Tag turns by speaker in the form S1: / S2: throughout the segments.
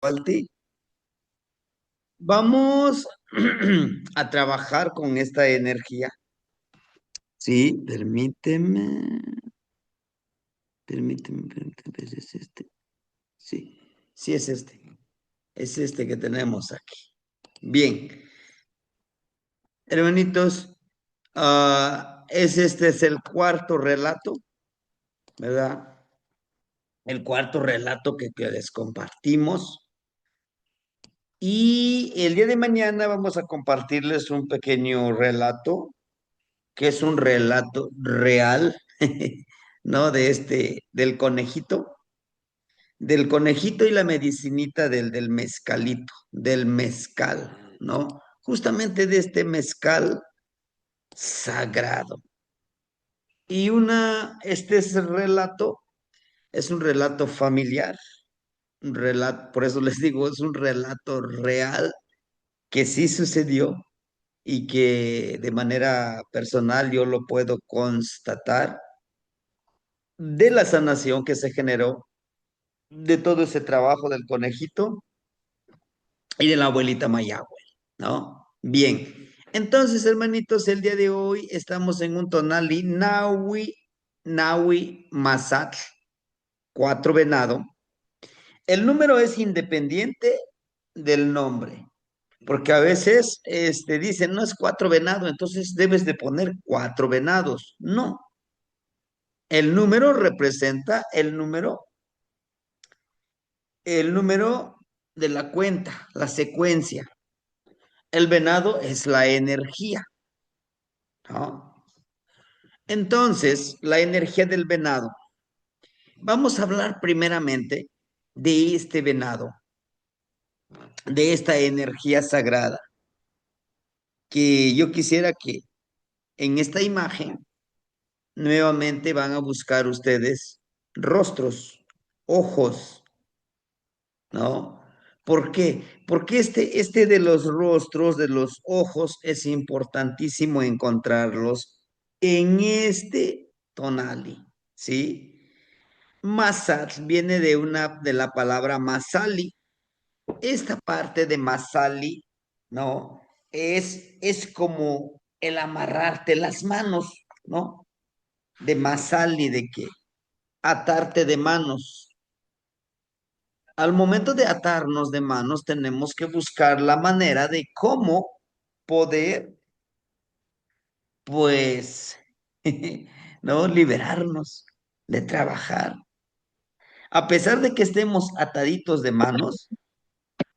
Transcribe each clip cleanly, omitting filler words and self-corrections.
S1: Walti. Vamos a trabajar con esta energía. Sí, permíteme, ¿es este? Sí, sí es este. Es este que tenemos aquí. Bien, hermanitos, es el cuarto relato, ¿verdad? El cuarto relato que les compartimos. Y el día de mañana vamos a compartirles un pequeño relato que es un relato real, ¿no? Del conejito y la medicinita del mezcalito, del mezcal, ¿no? Justamente de este mezcal sagrado. Y este es el relato, es un relato familiar, un relato, por eso les digo, es un relato real que sí sucedió y que de manera personal yo lo puedo constatar de la sanación que se generó, de todo ese trabajo del conejito y de la abuelita Mayagüe, ¿no? Bien, entonces, hermanitos, el día de hoy estamos en un tonali Nahui Masatl, 4 venado. El número es independiente del nombre, porque a veces dicen, no es 4 venado, entonces debes de poner 4 venados. No, el número representa el número de la cuenta, la secuencia. El venado es la energía, ¿no? Entonces, la energía del venado. Vamos a hablar primeramente de este venado, de esta energía sagrada, que yo quisiera que en esta imagen nuevamente van a buscar ustedes rostros, ojos, ¿no? ¿Por qué? Porque este de los rostros, de los ojos, es importantísimo encontrarlos en este tonali, ¿sí? Masat viene de la palabra masali. Esta parte de masali, ¿no? Es como el amarrarte las manos, ¿no? De masali, de que atarte de manos. Al momento de atarnos de manos, tenemos que buscar la manera de cómo poder, pues, ¿no? Liberarnos de trabajar. A pesar de que estemos ataditos de manos,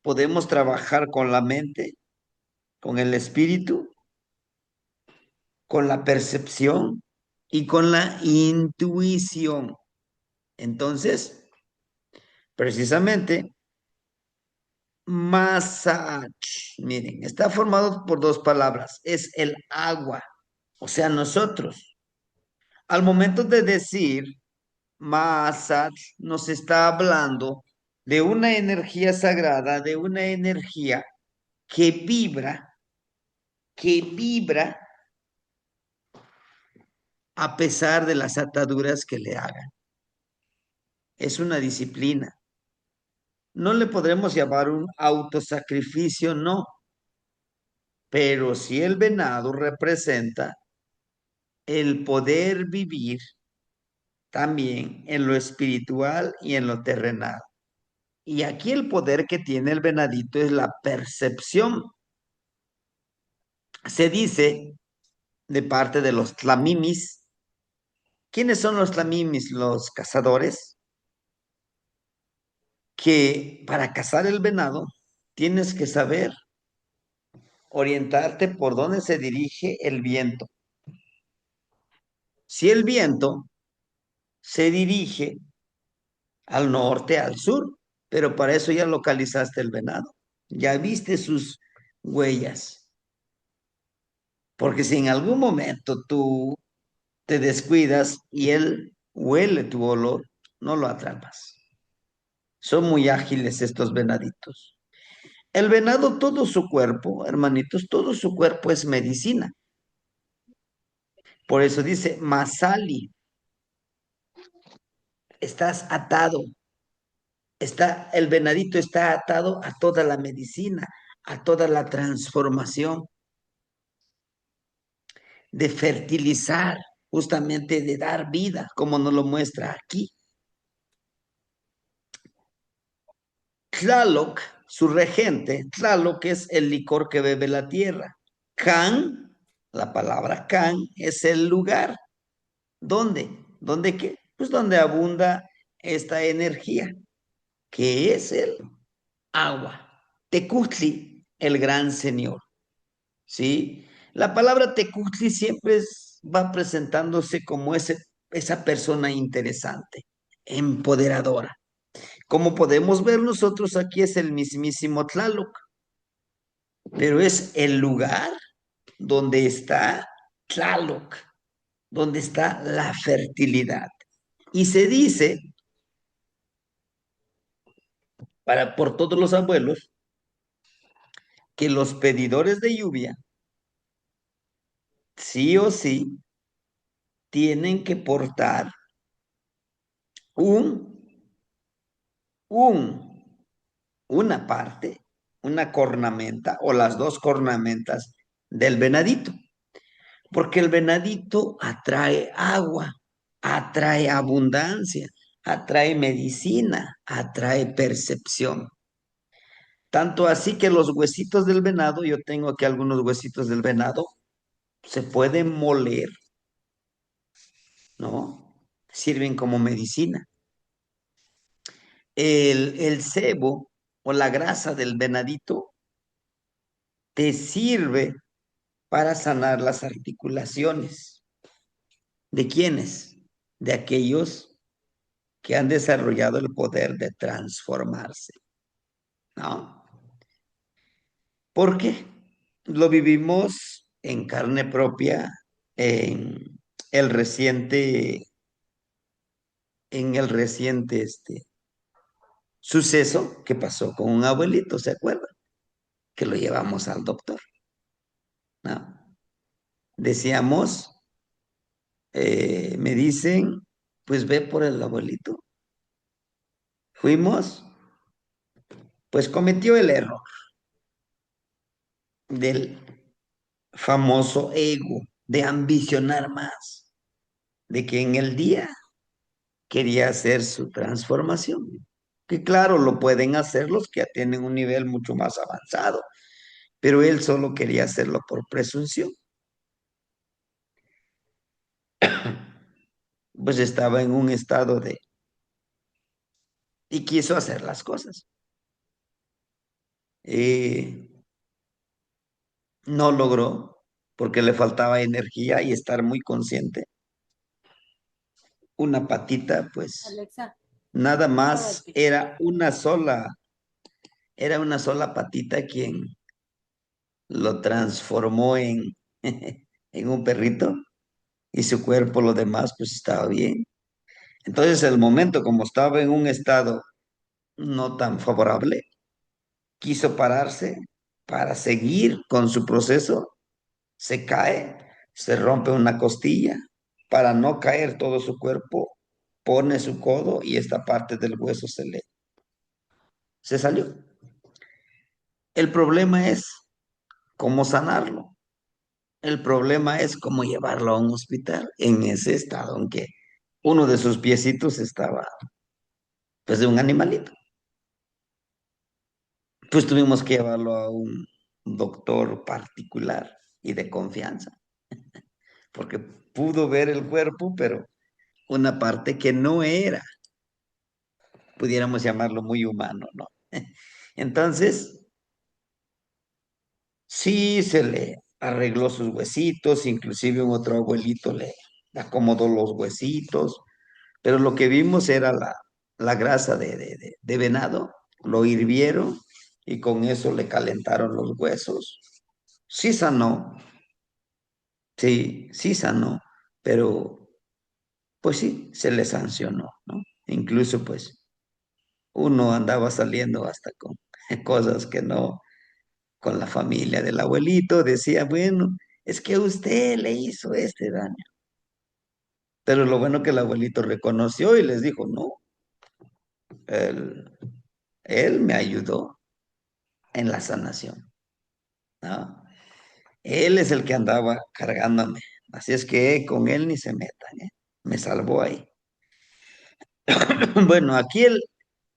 S1: podemos trabajar con la mente, con el espíritu, con la percepción y con la intuición. Entonces, precisamente, Massage, miren, está formado por 2 palabras. Es el agua, o sea, nosotros. Al momento de decir Massage, nos está hablando de una energía sagrada, de una energía que vibra a pesar de las ataduras que le hagan. Es una disciplina. No le podremos llamar un autosacrificio, no, pero si el venado representa el poder vivir también en lo espiritual y en lo terrenal. Y aquí el poder que tiene el venadito es la percepción. Se dice de parte de los tlamimis. ¿Quiénes son los tlamimis? Los cazadores. Que para cazar el venado tienes que saber orientarte por dónde se dirige el viento. Si el viento se dirige al norte, al sur, pero para eso ya localizaste el venado, ya viste sus huellas, porque si en algún momento tú te descuidas y él huele tu olor, no lo atrapas. Son muy ágiles estos venaditos. El venado, todo su cuerpo, hermanitos, todo su cuerpo es medicina. Por eso dice, Masali, estás atado, el venadito está atado a toda la medicina, a toda la transformación, de fertilizar, justamente de dar vida, como nos lo muestra aquí. Tlaloc, su regente, Tlaloc es el licor que bebe la tierra. Can, la palabra can, es el lugar. ¿Dónde? ¿Dónde qué? Pues donde abunda esta energía, que es el agua. Tecutli, el gran señor. ¿Sí? La palabra Tecutli siempre va presentándose como esa persona interesante, empoderadora. Como podemos ver nosotros aquí es el mismísimo Tlaloc, pero es el lugar donde está Tlaloc, donde está la fertilidad. Y se dice, por todos los abuelos, que los pedidores de lluvia, sí o sí, tienen que portar un, un, una parte, una cornamenta o las dos cornamentas del venadito, porque el venadito atrae agua, atrae abundancia, atrae medicina, atrae percepción. Tanto así que los huesitos del venado, yo tengo aquí algunos huesitos del venado, se pueden moler, ¿no? Sirven como medicina. El sebo o la grasa del venadito te sirve para sanar las articulaciones. ¿De quiénes? De aquellos que han desarrollado el poder de transformarse, ¿no? ¿Por qué? Lo vivimos en carne propia en el reciente, en el reciente suceso que pasó con un abuelito, ¿se acuerdan? Que lo llevamos al doctor, ¿no? Decíamos, me dicen, pues ve por el abuelito. Fuimos, pues cometió el error del famoso ego, de ambicionar más, de que en el día quería hacer su transformación. Que claro, lo pueden hacer los que tienen un nivel mucho más avanzado, pero él solo quería hacerlo por presunción. Pues estaba en un estado de... y quiso hacer las cosas. Eh, no logró porque le faltaba energía y estar muy consciente. Una patita, pues Alexa, nada más era una sola patita quien lo transformó en un perrito y su cuerpo, lo demás, pues estaba bien. Entonces, el momento, como estaba en un estado no tan favorable, quiso pararse para seguir con su proceso, se cae, se rompe una costilla, para no caer todo su cuerpo, pone su codo y esta parte del hueso se salió. El problema es cómo sanarlo. El problema es cómo llevarlo a un hospital en ese estado, aunque uno de sus piecitos estaba, pues, de un animalito. Pues tuvimos que llevarlo a un doctor particular y de confianza, porque pudo ver el cuerpo, pero una parte que no era, pudiéramos llamarlo muy humano, ¿no? Entonces, sí se le arregló sus huesitos, inclusive un otro abuelito le acomodó los huesitos, pero lo que vimos era la grasa de venado, lo hirvieron y con eso le calentaron los huesos. Sí sanó, sí, sí sanó, pero pues sí, se le sancionó, ¿no? Incluso pues uno andaba saliendo hasta con cosas que no, con la familia del abuelito, decía, bueno, es que usted le hizo este daño. Pero lo bueno que el abuelito reconoció y les dijo, no, Él, él me ayudó en la sanación, ¿no? Él es el que andaba cargándome. Así es que con él ni se metan, ¿eh? Me salvó ahí. Bueno, aquí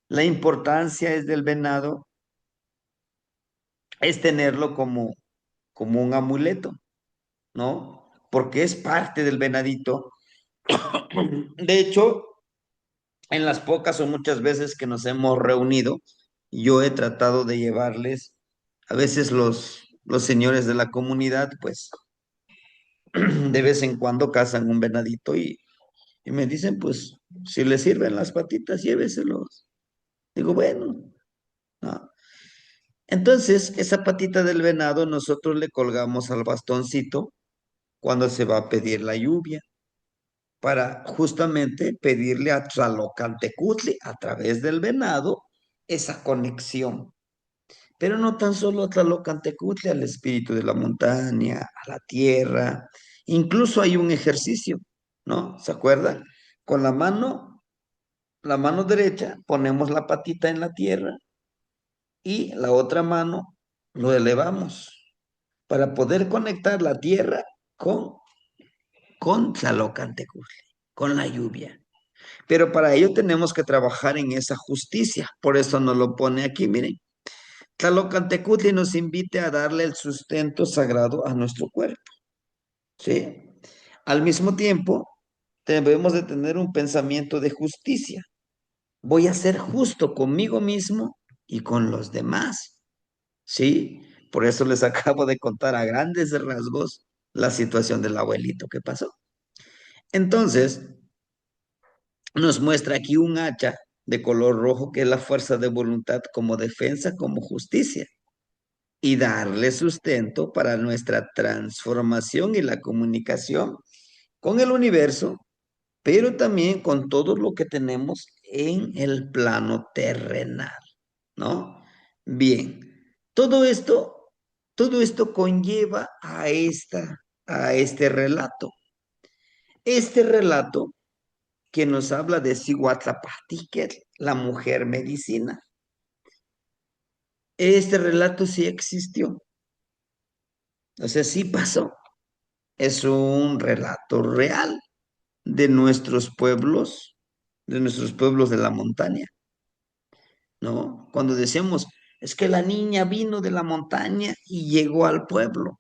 S1: la importancia es del venado, es tenerlo como un amuleto, ¿no? Porque es parte del venadito. De hecho, en las pocas o muchas veces que nos hemos reunido, yo he tratado de llevarles, a veces los señores de la comunidad, pues de vez en cuando cazan un venadito y me dicen, pues, si les sirven las patitas, lléveselos. Digo, bueno, ¿no? Entonces, esa patita del venado nosotros le colgamos al bastoncito cuando se va a pedir la lluvia, para justamente pedirle a Tlaloc-Antecutli a través del venado esa conexión. Pero no tan solo a Tlaloc-Antecutli, al espíritu de la montaña, a la tierra. Incluso hay un ejercicio, ¿no? ¿Se acuerdan? Con la mano derecha, ponemos la patita en la tierra y la otra mano lo elevamos para poder conectar la tierra con, con Tlaloc-Antecutli, con la lluvia. Pero para ello tenemos que trabajar en esa justicia. Por eso nos lo pone aquí, miren. Tlalocantecutli nos invite a darle el sustento sagrado a nuestro cuerpo, ¿sí? Al mismo tiempo, debemos de tener un pensamiento de justicia. Voy a ser justo conmigo mismo y con los demás, ¿sí? Por eso les acabo de contar a grandes rasgos la situación del abuelito que pasó. Entonces, nos muestra aquí un hacha de color rojo que es la fuerza de voluntad como defensa, como justicia, y darle sustento para nuestra transformación y la comunicación con el universo, pero también con todo lo que tenemos en el plano terrenal, ¿no? Bien, todo esto, todo esto conlleva a este relato. Este relato que nos habla de Cihuatlapahtiquetl, la mujer medicina. Este relato sí existió, o sea, sí pasó. Es un relato real de de nuestros pueblos de la montaña, ¿no? Cuando decíamos, es que la niña vino de la montaña y llegó al pueblo,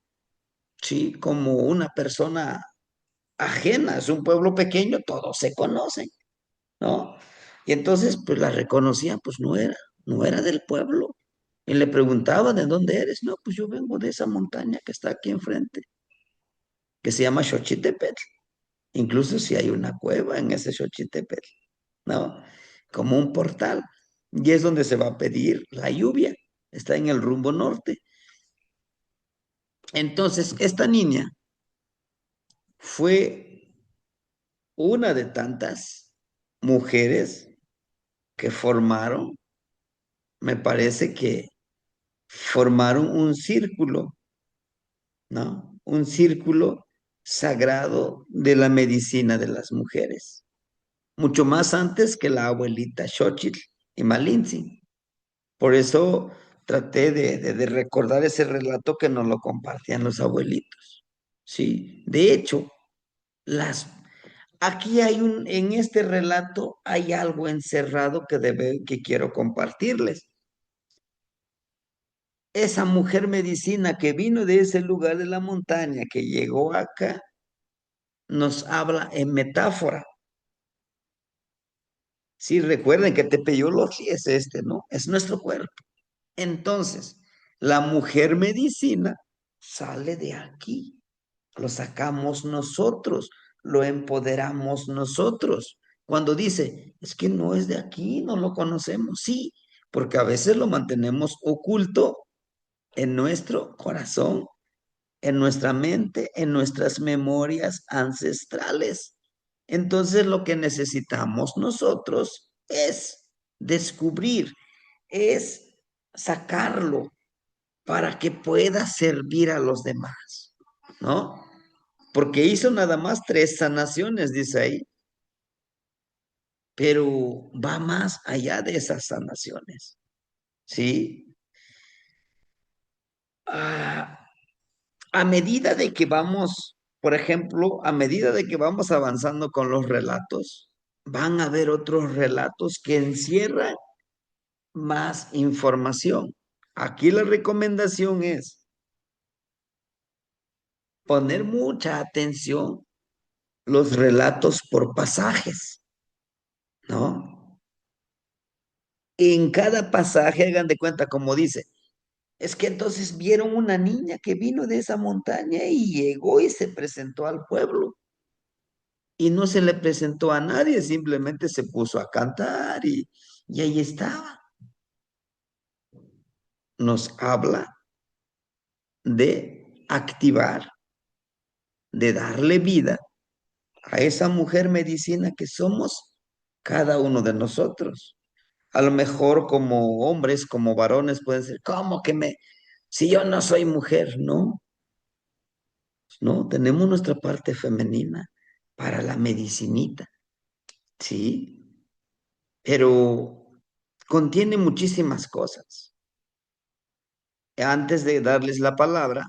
S1: ¿sí? Como una persona ajena, es un pueblo pequeño, todos se conocen, ¿no? Y entonces, pues la reconocían, pues no era del pueblo. Y le preguntaba, ¿de dónde eres? No, pues yo vengo de esa montaña que está aquí enfrente, que se llama Xochitepetl. Incluso si hay una cueva en ese Xochitepetl, ¿no? Como un portal. Y es donde se va a pedir la lluvia. Está en el rumbo norte. Entonces, esta niña fue una de tantas mujeres que formaron, me parece que formaron un círculo, ¿no? Un círculo sagrado de la medicina de las mujeres, mucho más antes que la abuelita Xochitl y Malintzin. Por eso traté de recordar ese relato que nos lo compartían los abuelitos. Sí, de hecho, las, aquí en este relato hay algo encerrado que quiero compartirles. Esa mujer medicina que vino de ese lugar de la montaña, que llegó acá, nos habla en metáfora. Sí, recuerden que Tepeyologui es este, ¿no? Es nuestro cuerpo. Entonces, la mujer medicina sale de aquí. Lo sacamos nosotros, lo empoderamos nosotros. Cuando dice, es que no es de aquí, no lo conocemos, sí, porque a veces lo mantenemos oculto en nuestro corazón, en nuestra mente, en nuestras memorias ancestrales. Entonces lo que necesitamos nosotros es descubrir, es sacarlo para que pueda servir a los demás, ¿no? Porque hizo nada más 3 sanaciones, dice ahí. pero va más allá de esas sanaciones, ¿sí? Ah, a medida de que vamos, por ejemplo, a medida de que vamos avanzando con los relatos, van a haber otros relatos que encierran más información. Aquí la recomendación es poner mucha atención los relatos por pasajes, ¿no? En cada pasaje, hagan de cuenta, como dice, es que entonces vieron una niña que vino de esa montaña y llegó y se presentó al pueblo. Y no se le presentó a nadie, simplemente se puso a cantar y ahí estaba. Nos habla de activar, de darle vida a esa mujer medicina que somos cada uno de nosotros. A lo mejor como hombres, como varones pueden decir, ¿cómo que si yo no soy mujer? No, no, tenemos nuestra parte femenina para la medicinita, sí, pero contiene muchísimas cosas. Antes de darles la palabra,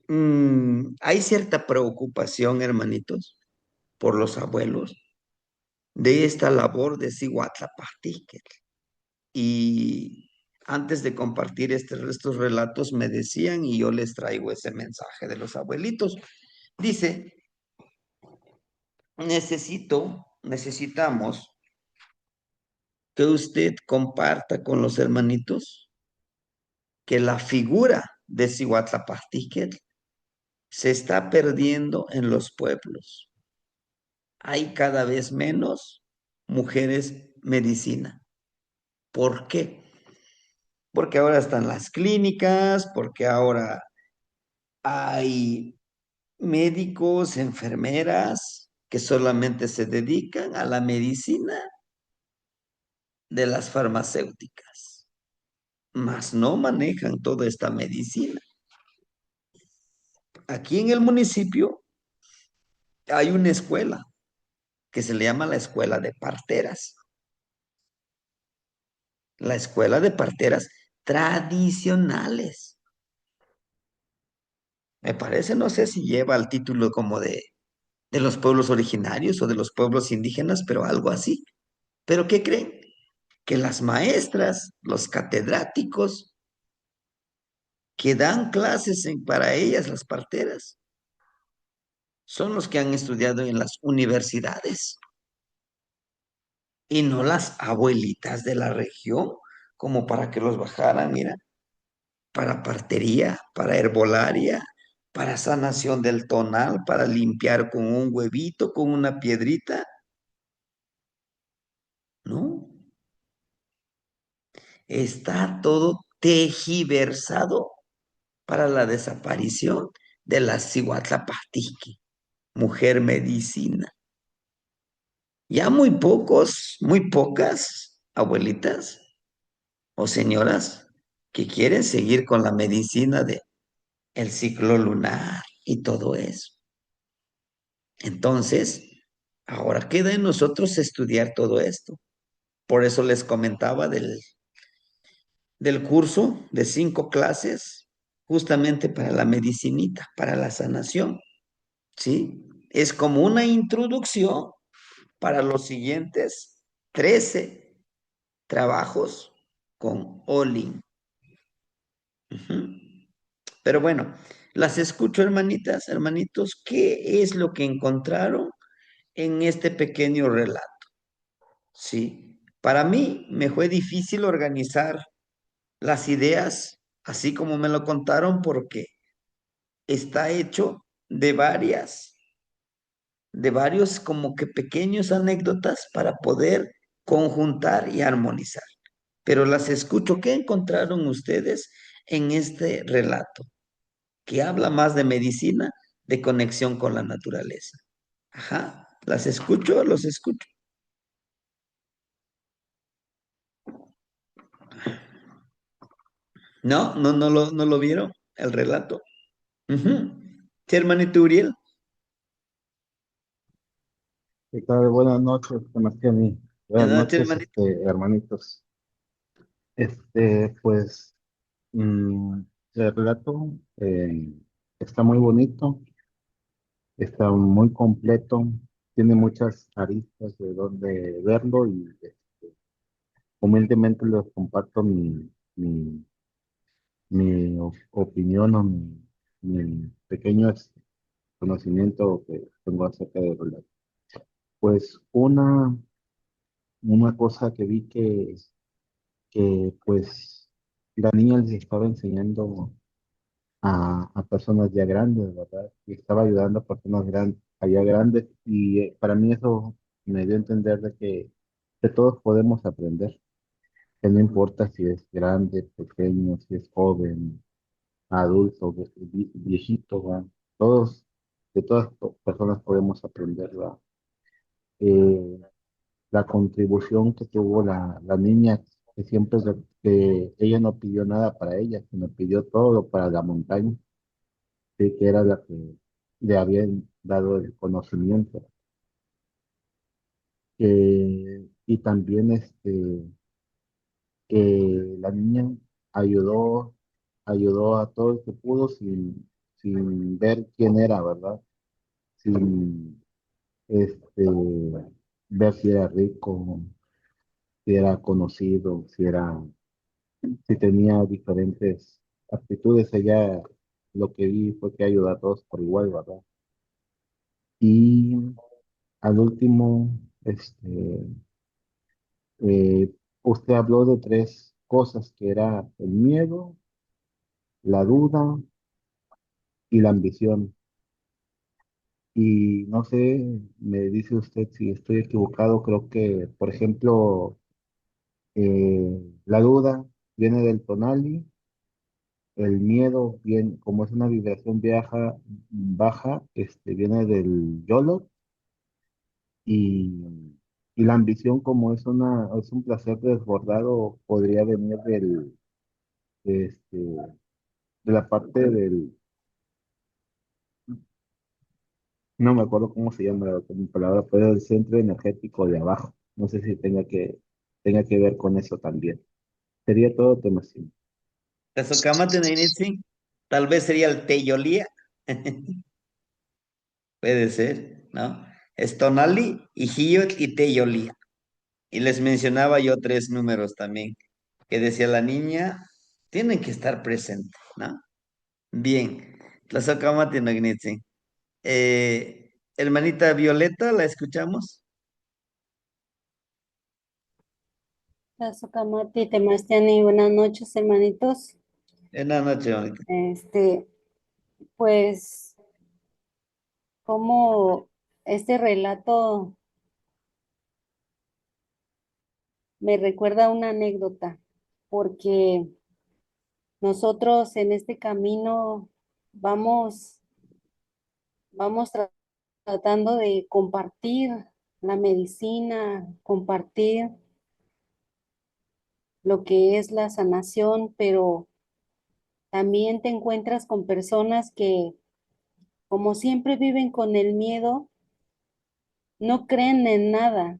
S1: hay cierta preocupación, hermanitos, por los abuelos de esta labor de Cihuatlapahtíquet. Y antes de compartir estos relatos me decían, y yo les traigo ese mensaje de los abuelitos. Dice, necesitamos que usted comparta con los hermanitos que la figura de Cihuatlapahtíquet se está perdiendo en los pueblos. Hay cada vez menos mujeres medicina. ¿Por qué? Porque ahora están las clínicas, porque ahora hay médicos, enfermeras que solamente se dedican a la medicina de las farmacéuticas, mas no manejan toda esta medicina. Aquí en el municipio hay una escuela que se le llama la escuela de parteras. La escuela de parteras tradicionales. Me parece, no sé si lleva el título como de los pueblos originarios o de los pueblos indígenas, pero algo así. ¿Pero qué creen? Que las maestras, los catedráticos que dan clases para ellas, las parteras, son los que han estudiado en las universidades y no las abuelitas de la región, como para que los bajaran, mira, para partería, para herbolaria, para sanación del tonal, para limpiar con un huevito, con una piedrita, ¿no? Está todo tejiversado para la desaparición de la Cihuatlapahtiqui, mujer medicina. Ya muy pocas abuelitas o señoras que quieren seguir con la medicina de el ciclo lunar y todo eso. Entonces, ahora queda en nosotros estudiar todo esto. Por eso les comentaba del curso de 5 clases, justamente para la medicinita, para la sanación, ¿sí? Es como una introducción para los siguientes 13 trabajos con Olin. Ujú. Pero bueno, las escucho, hermanitas, hermanitos, ¿qué es lo que encontraron en este pequeño relato? Sí, para mí me fue difícil organizar las ideas así como me lo contaron porque está hecho de varios como que pequeños anécdotas para poder conjuntar y armonizar. Pero las escucho. ¿Qué encontraron ustedes en este relato? Que habla más de medicina, de conexión con la naturaleza. Ajá, las escucho, los escucho. No, no lo vieron, el relato. Ujú. Sí, hermanito Uriel.
S2: ¿Qué tal? Buenas noches, Sebastián. Buenas
S1: Buenas noches,
S2: noches,
S1: hermanito.
S2: hermanitos. Pues, mm, el relato está muy bonito, está muy completo, tiene muchas aristas de donde verlo y humildemente les comparto mi opinión o mi pequeño conocimiento que tengo acerca del relato. Pues una cosa que vi que pues la niña les estaba enseñando a personas ya grandes, ¿verdad? Y estaba ayudando a personas allá grandes y para mí eso me dio a entender de todos podemos aprender, que no importa si es grande, pequeño, si es joven, adulto, viejito, ¿verdad? Todos, de todas personas podemos aprender, ¿verdad? Eh, la contribución que tuvo la niña, que siempre que ella no pidió nada para ella, sino pidió todo para la montaña, sí, que era la que le habían dado el conocimiento. Y también que la niña ayudó, ayudó a todo el que pudo sin ver quién era, ¿verdad? Sin ver si era rico, si era conocido, si tenía diferentes aptitudes. Ella lo que vi fue que ayudó a todos por igual, ¿verdad? Y al último, usted habló de tres cosas, que era el miedo, la duda y la ambición. Y no sé, me dice usted si estoy equivocado, creo que, por ejemplo, la duda viene del tonali. El miedo, bien, como es una vibración baja, viene del YOLO y, y la ambición, como es un placer desbordado, podría venir este, de la parte no me acuerdo cómo se llama como palabra, pero el centro energético de abajo. No sé si tenga que ver con eso también. Sería todo tema así.
S1: Tazocámatl Neinitzi, tal vez sería el Teyolía. Puede ser, ¿no? Es Tonali, Ijiyotl y Teyolía. Y les mencionaba yo tres números también, que decía la niña, tienen que estar presentes, ¿no? Bien, Tlazocamatl Neinitzi. Hermanita Violeta, ¿la escuchamos?
S3: Tlazohcamati, Temastiani, buenas noches, hermanitos.
S1: Buenas noches, hermanita.
S3: Este, pues, como este relato me recuerda una anécdota, porque nosotros en este camino vamos, vamos tratando de compartir la medicina, compartir lo que es la sanación, pero también te encuentras con personas que, como siempre, viven con el miedo, no creen en nada,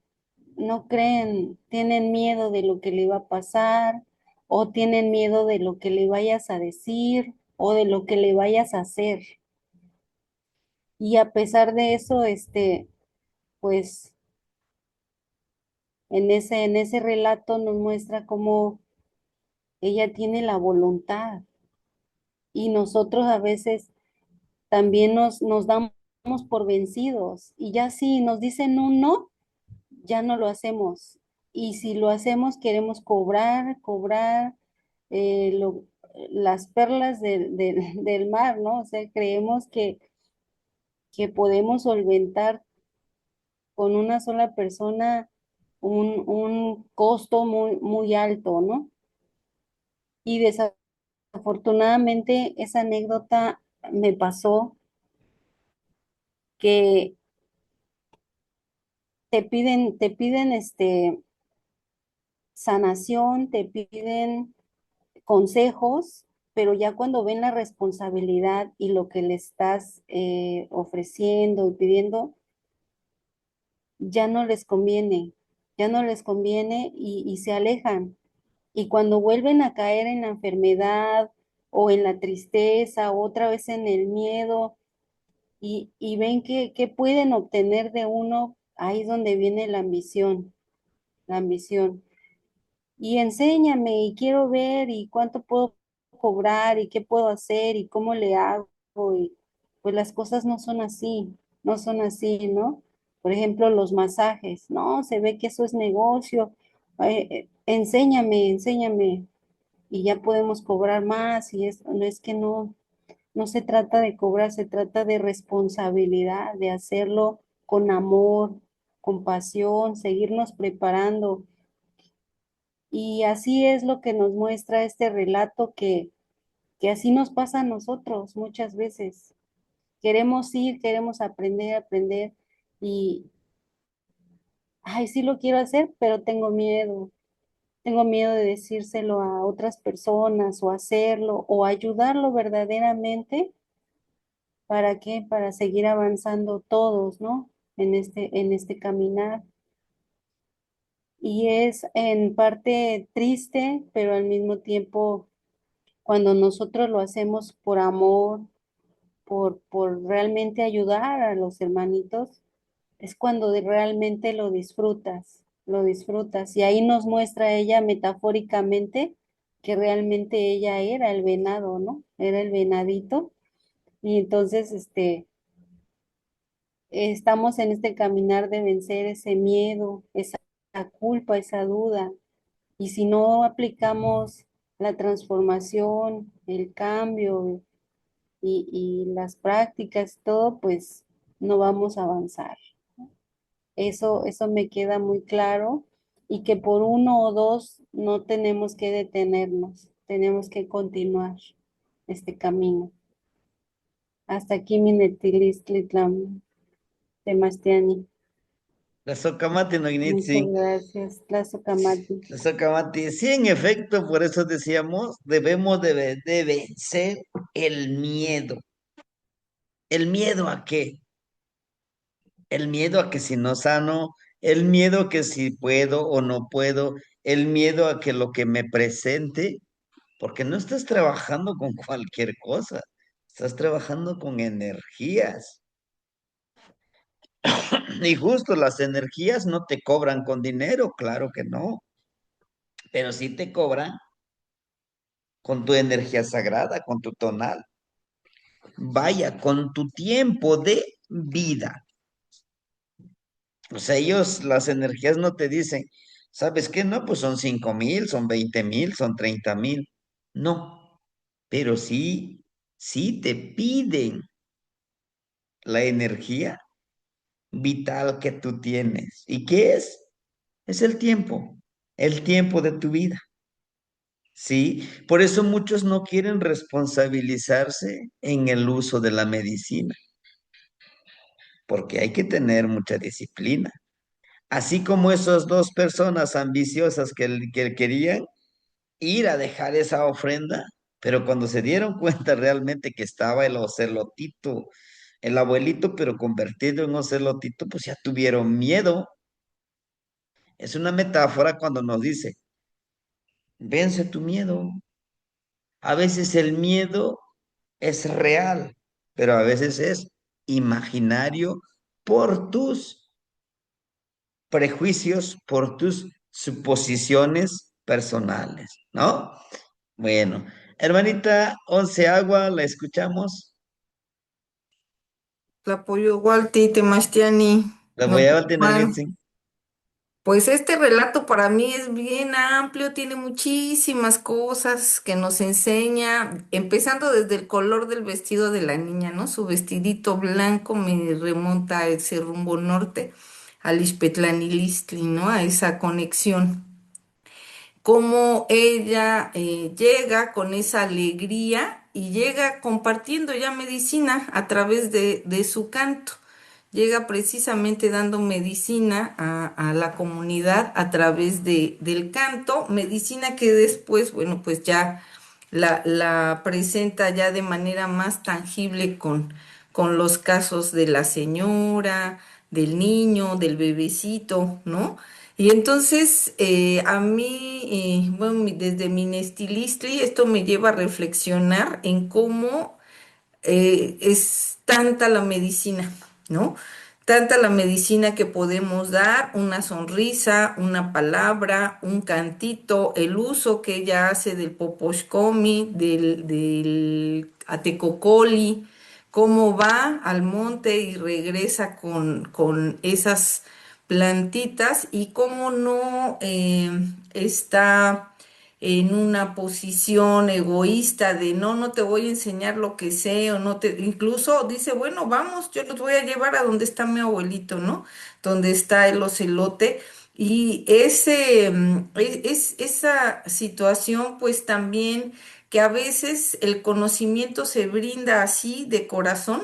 S3: no creen, tienen miedo de lo que le va a pasar o tienen miedo de lo que le vayas a decir o de lo que le vayas a hacer. Y a pesar de eso, pues en ese relato nos muestra cómo ella tiene la voluntad y nosotros a veces también nos damos por vencidos y ya si nos dicen un no, ya no lo hacemos. Y si lo hacemos, queremos cobrar, cobrar eh, lo- las perlas del mar, ¿no? O sea, creemos que podemos solventar con una sola persona un costo muy, muy alto, ¿no? Y desafortunadamente esa anécdota me pasó que te piden sanación, te piden consejos, pero ya cuando ven la responsabilidad y lo que le estás ofreciendo y pidiendo, ya no les conviene, ya no les conviene y se alejan. Y cuando vuelven a caer en la enfermedad o en la tristeza, o otra vez en el miedo, y ven que pueden obtener de uno, ahí es donde viene la ambición, la ambición. Y enséñame, y quiero ver, y cuánto puedo cobrar, y qué puedo hacer, y cómo le hago, y pues las cosas no son así, no son así, ¿no? Por ejemplo, los masajes, no, se ve que eso es negocio, enséñame, enséñame, y ya podemos cobrar más, y es, no es que no, no se trata de cobrar, se trata de responsabilidad, de hacerlo con amor, con pasión, seguirnos preparando. Y así es lo que nos muestra este relato que así nos pasa a nosotros muchas veces. Queremos ir, queremos aprender, aprender y, ay, sí lo quiero hacer, pero tengo miedo. Tengo miedo de decírselo a otras personas o hacerlo o ayudarlo verdaderamente. ¿Para qué? Para seguir avanzando todos, ¿no? En este caminar. Y es en parte triste, pero al mismo tiempo, cuando nosotros lo hacemos por amor, por realmente ayudar a los hermanitos, es cuando realmente lo disfrutas. Y ahí nos muestra ella metafóricamente que realmente ella era el venado, ¿no? Era el venadito. Y entonces, estamos en este caminar de vencer ese miedo, esa culpa, esa duda. Y si no aplicamos la transformación, el cambio y las prácticas, todo, pues no vamos a avanzar. Eso me queda muy claro y que por uno o dos no tenemos que detenernos, tenemos que continuar este camino. Hasta aquí mi Netilistlitlam, Temastiani.
S1: La socamate no
S3: Muchas
S1: ignitzi.
S3: gracias, Tlazocamati.
S1: La socamate. Sí, en efecto, por eso decíamos, debemos de vencer el miedo. ¿El miedo a qué? El miedo a que si no sano, el miedo a que si puedo o no puedo, el miedo a que lo que me presente, porque no estás trabajando con cualquier cosa, estás trabajando con energías. Y justo las energías no te cobran con dinero, claro que no, pero sí te cobran con tu energía sagrada, con tu tonal. Vaya, con tu tiempo de vida. O sea, ellos, las energías no te dicen, ¿sabes qué? No, pues son 5,000, son 20,000, son 30,000. No, pero sí, sí te piden la energía vital que tú tienes. ¿Y qué es? Es el tiempo de tu vida. Sí, por eso muchos no quieren responsabilizarse en el uso de la medicina, porque hay que tener mucha disciplina. Así como esas dos personas ambiciosas que querían ir a dejar esa ofrenda, pero cuando se dieron cuenta realmente que estaba el ocelotito, el abuelito, pero convertido en ocelotito, pues ya tuvieron miedo. Es una metáfora cuando nos dice, vence tu miedo. A veces el miedo es real, pero a veces es imaginario por tus prejuicios, por tus suposiciones personales, ¿no? Bueno, hermanita Once Agua, la escuchamos.
S4: Tlapoyowalti, Temastiani,
S1: La voy a
S4: Nochismán. Pues este relato para mí es bien amplio, tiene muchísimas cosas que nos enseña, empezando desde el color del vestido de la niña, ¿no? Su vestidito blanco me remonta a ese rumbo norte, al Ixpetlanilistli, ¿no? A esa conexión. Cómo ella llega con esa alegría y llega compartiendo ya medicina a través de su canto. Llega precisamente dando medicina a la comunidad a través del canto, medicina que después, bueno, pues ya la presenta ya de manera más tangible con los casos de la señora, del niño, del bebecito, ¿no? Y entonces a mí, bueno, desde mi Nestilistli, esto me lleva a reflexionar en cómo es tanta la medicina, ¿no? Tanta la medicina que podemos dar, una sonrisa, una palabra, un cantito, el uso que ella hace del poposhkomi, del atecocoli, cómo va al monte y regresa con esas plantitas y cómo no está en una posición egoísta de no, no te voy a enseñar lo que sé o no te, incluso dice, bueno, vamos, yo los voy a llevar a donde está mi abuelito, ¿no? Donde está el ocelote. Y ese, esa situación, pues también que a veces el conocimiento se brinda así de corazón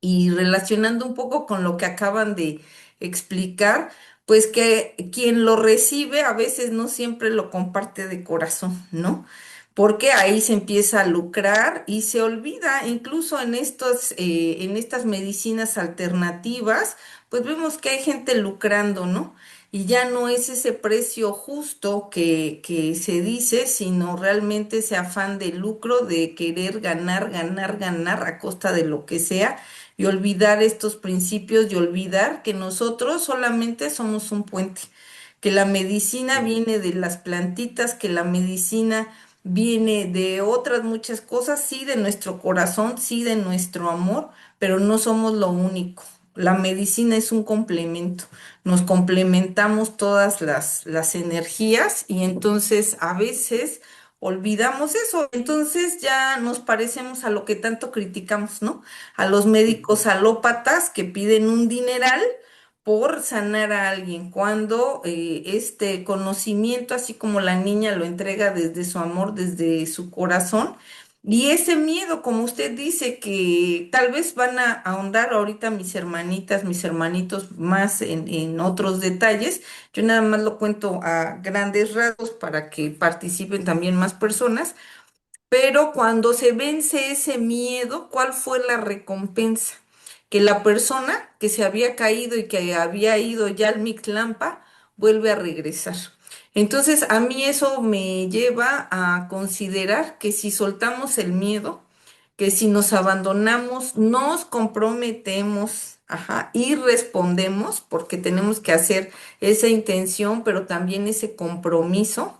S4: y relacionando un poco con lo que acaban de explicar, pues que quien lo recibe a veces no siempre lo comparte de corazón, ¿no? Porque ahí se empieza a lucrar y se olvida, incluso en estas medicinas alternativas, pues vemos que hay gente lucrando, ¿no? Y ya no es ese precio justo que se dice, sino realmente ese afán de lucro, de querer ganar, ganar, ganar a costa de lo que sea y olvidar estos principios y olvidar que nosotros solamente somos un puente, que la medicina
S1: Sí.
S4: viene de las plantitas, que la medicina viene de otras muchas cosas, sí, de nuestro corazón, sí, de nuestro amor, pero no somos lo único. La medicina es un complemento, nos complementamos todas las energías y entonces a veces olvidamos eso, entonces ya nos parecemos a lo que tanto criticamos, ¿no? A los médicos alópatas que piden un dineral por sanar a alguien, cuando este conocimiento, así como la niña lo entrega desde su amor, desde su corazón, y ese miedo, como usted dice, que tal vez van a ahondar ahorita mis hermanitas, mis hermanitos más en otros detalles, yo nada más lo cuento a grandes rasgos para que participen también más personas. Pero cuando se vence ese miedo, ¿cuál fue la recompensa? Que la persona que se había caído y que había ido ya al Mictlampa vuelve a regresar. Entonces, a mí eso me lleva a considerar que si soltamos el miedo, que si nos abandonamos, nos comprometemos, ajá, y respondemos, porque tenemos que hacer esa intención, pero también ese compromiso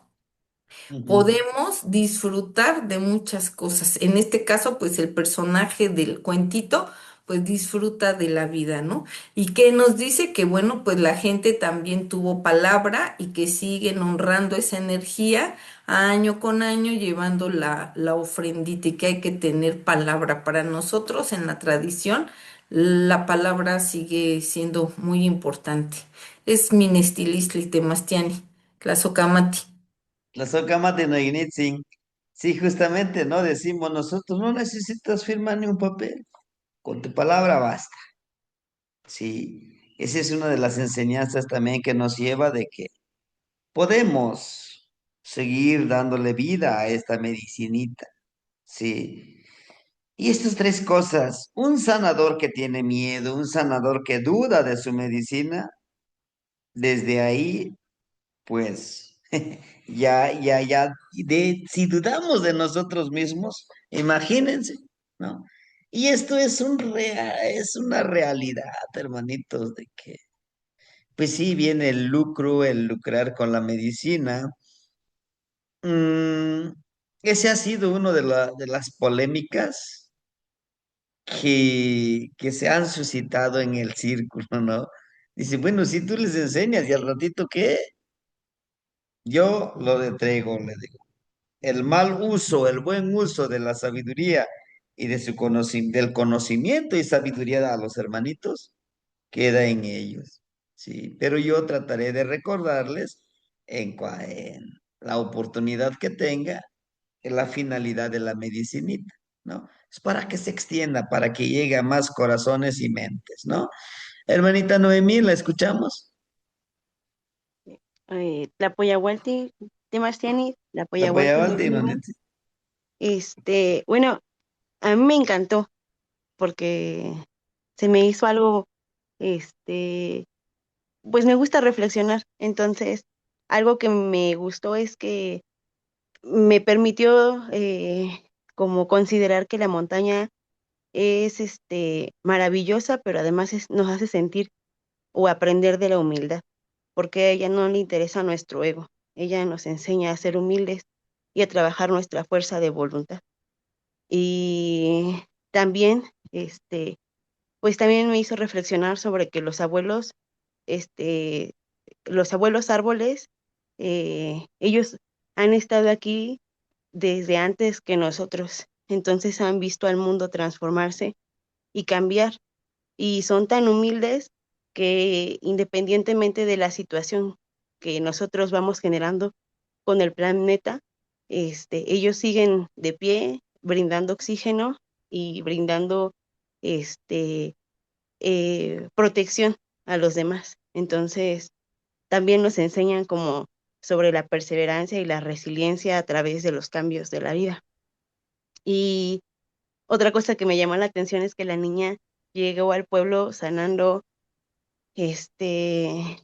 S1: Ujú.
S4: podemos disfrutar de muchas cosas. En este caso, pues el personaje del cuentito, pues disfruta de la vida, ¿no? Y que nos dice que, bueno, pues la gente también tuvo palabra y que siguen honrando esa energía año con año, llevando la ofrendita y que hay que tener palabra. Para nosotros en la tradición, la palabra sigue siendo muy importante. Es Minestilistli Temastiani, Tlazocamati.
S1: La socamate no ignitzin. Sí, justamente, ¿no? Decimos nosotros, no necesitas firmar ni un papel. Con tu palabra basta. Sí, esa es una de las enseñanzas también que nos lleva de que podemos seguir dándole vida a esta medicinita. Sí. Y estas tres cosas, un sanador que tiene miedo, un sanador que duda de su medicina, desde ahí, pues, si dudamos de nosotros mismos, imagínense, ¿no? Y esto es es una realidad, hermanitos, de que, pues sí, viene el lucro, el lucrar con la medicina. Mm, ese ha sido uno de las polémicas que se han suscitado en el círculo, ¿no? Dice, bueno, si tú les enseñas y al ratito, ¿qué? Yo lo detraigo, le digo. El mal uso, el buen uso de la sabiduría y de del conocimiento y sabiduría a los hermanitos queda en ellos, ¿sí? Pero yo trataré de recordarles en la oportunidad que tenga en la finalidad de la medicinita, ¿no? Es para que se extienda, para que llegue a más corazones y mentes, ¿no? Hermanita Noemí, ¿la escuchamos?
S5: Tlapoyahualti, Temastiani,
S1: La
S5: Tlapoyahualti,
S1: Payabalti, ¿no?
S5: Noemí. Bueno, a mí me encantó porque se me hizo algo este, pues me gusta reflexionar. Entonces, algo que me gustó es que me permitió como considerar que la montaña es maravillosa, pero además nos hace sentir o aprender de la humildad, porque a ella no le interesa nuestro ego. Ella nos enseña a ser humildes y a trabajar nuestra fuerza de voluntad. Y también, pues también me hizo reflexionar sobre que este, los abuelos árboles, ellos han estado aquí desde antes que nosotros, entonces han visto al mundo transformarse y cambiar, y son tan humildes que independientemente de la situación que nosotros vamos generando con el planeta, ellos siguen de pie, brindando oxígeno y brindando este, protección a los demás. Entonces, también nos enseñan como sobre la perseverancia y la resiliencia a través de los cambios de la vida. Y otra cosa que me llamó la atención es que la niña llegó al pueblo sanando, este,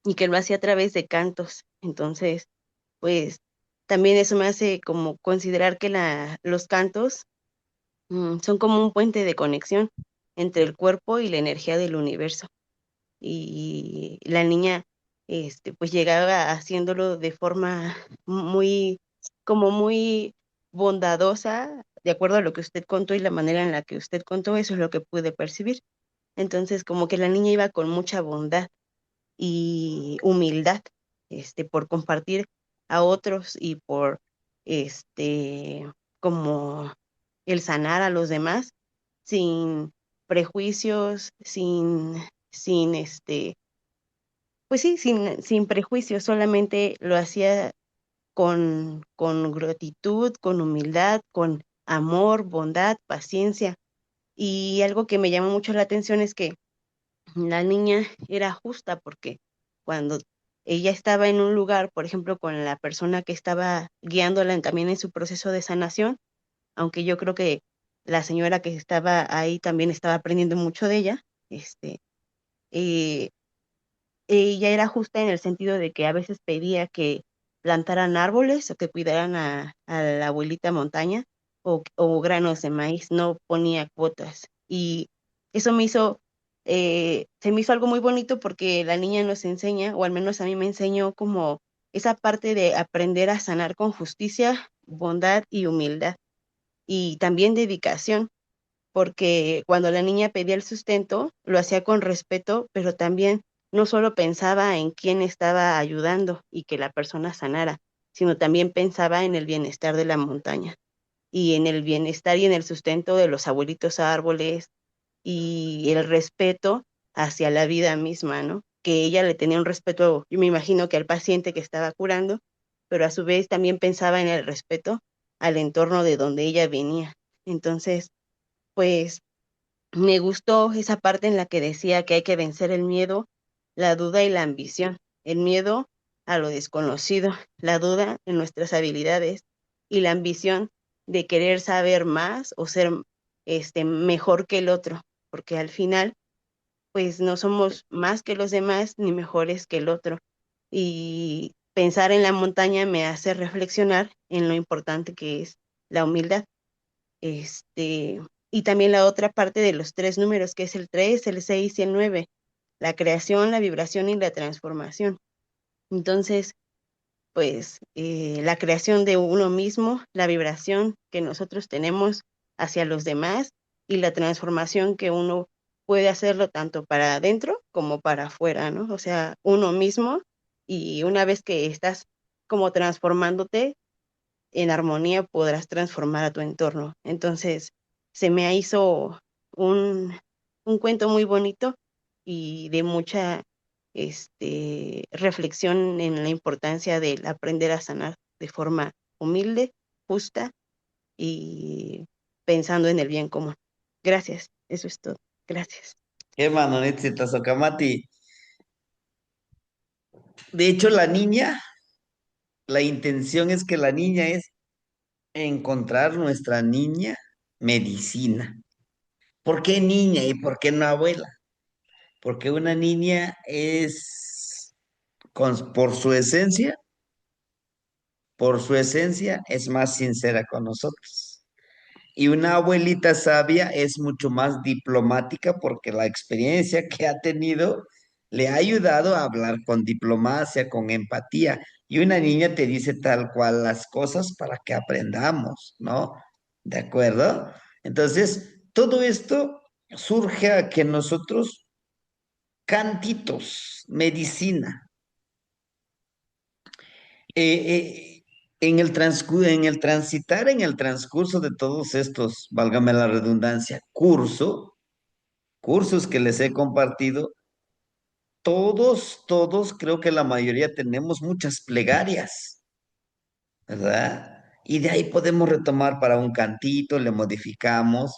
S5: y que lo hacía a través de cantos. Entonces, pues también eso me hace como considerar que los cantos son como un puente de conexión entre el cuerpo y la energía del universo. Y la niña, pues llegaba haciéndolo de forma muy, como muy bondadosa, de acuerdo a lo que usted contó y la manera en la que usted contó, eso es lo que pude percibir. Entonces, como que la niña iba con mucha bondad y humildad, por compartir a otros y por, como el sanar a los demás sin prejuicios, sin pues sí, sin prejuicios, solamente lo hacía con gratitud, con humildad, con amor, bondad, paciencia. Y algo que me llamó mucho la atención es que la niña era justa porque cuando ella estaba en un lugar, por ejemplo, con la persona que estaba guiándola también en su proceso de sanación, aunque yo creo que la señora que estaba ahí también estaba aprendiendo mucho de ella, eh, ella era justa en el sentido de que a veces pedía que plantaran árboles o que cuidaran a la abuelita montaña o granos de maíz, no ponía cuotas. Y eso se me hizo algo muy bonito porque la niña nos enseña, o al menos a mí me enseñó como esa parte de aprender a sanar con justicia, bondad y humildad, y también dedicación porque cuando la niña pedía el sustento, lo hacía con respeto, pero también no solo pensaba en quién estaba ayudando y que la persona sanara, sino también pensaba en el bienestar de la montaña y en el bienestar y en el sustento de los abuelitos árboles y el respeto hacia la vida misma, ¿no? Que ella le tenía un respeto, yo me imagino que al paciente que estaba curando, pero a su vez también pensaba en el respeto al entorno de donde ella venía. Entonces, pues me gustó esa parte en la que decía que hay que vencer el miedo, la duda y la ambición. El miedo a lo desconocido, la duda en nuestras habilidades y la ambición de querer saber más o ser mejor que el otro, porque al final pues no somos más que los demás ni mejores que el otro. Y pensar en la montaña me hace reflexionar en lo importante que es la humildad. Y también la otra parte de los tres números, que es el 3 el 6 y el 9 la creación, la vibración y la transformación. Entonces, pues la creación de uno mismo, la vibración que nosotros tenemos hacia los demás y la transformación que uno puede hacerlo tanto para adentro como para afuera, ¿no? O sea, uno mismo y una vez que estás como transformándote, en armonía podrás transformar a tu entorno. Entonces, se me hizo un, un cuento muy bonito y de mucha reflexión en la importancia del aprender a sanar de forma humilde, justa y pensando en el bien común. Gracias, eso es todo. Gracias.
S1: Qué manonete, Tazocamati. De hecho, la intención es que la niña es encontrar nuestra niña medicina. ¿Por qué niña y por qué no abuela? porque una niña es, por su esencia, es más sincera con nosotros. Y una abuelita sabia es mucho más diplomática porque la experiencia que ha tenido le ha ayudado a hablar con diplomacia, con empatía. Y una niña te dice tal cual las cosas para que aprendamos, ¿no? ¿De acuerdo? Entonces, todo esto surge a que nosotros, cantitos, medicina, en en el transitar, en el transcurso de todos estos, válgame la redundancia, cursos que les he compartido, todos, creo que la mayoría tenemos muchas plegarias, ¿verdad? Y de ahí podemos retomar para un cantito, le modificamos,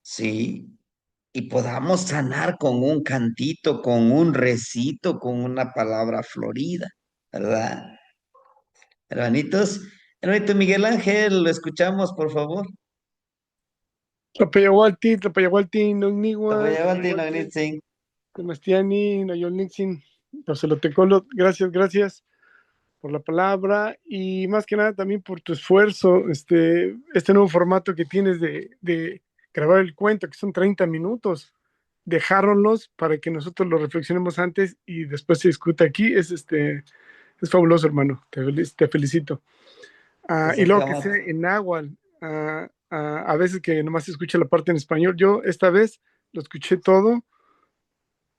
S1: ¿sí? Y podamos sanar con un cantito, con un recito, con una palabra florida, ¿verdad? Hermanitos, hermanito Miguel Ángel, lo escuchamos, por favor.
S6: Tlapayahualti, Nogniwa,
S1: Tapayabalti, Nognitzin.
S6: Conastiani, Noyolnixin, Toselotecolo, gracias por la palabra y más que nada también por tu esfuerzo, este nuevo formato que tienes de grabar el cuento, que son 30 minutos, dejárnoslos para que nosotros lo reflexionemos antes y después se discuta aquí, es fabuloso, hermano, te felicito. Y luego que sea en náhuatl, a veces que nomás se escucha la parte en español. Yo esta vez lo escuché todo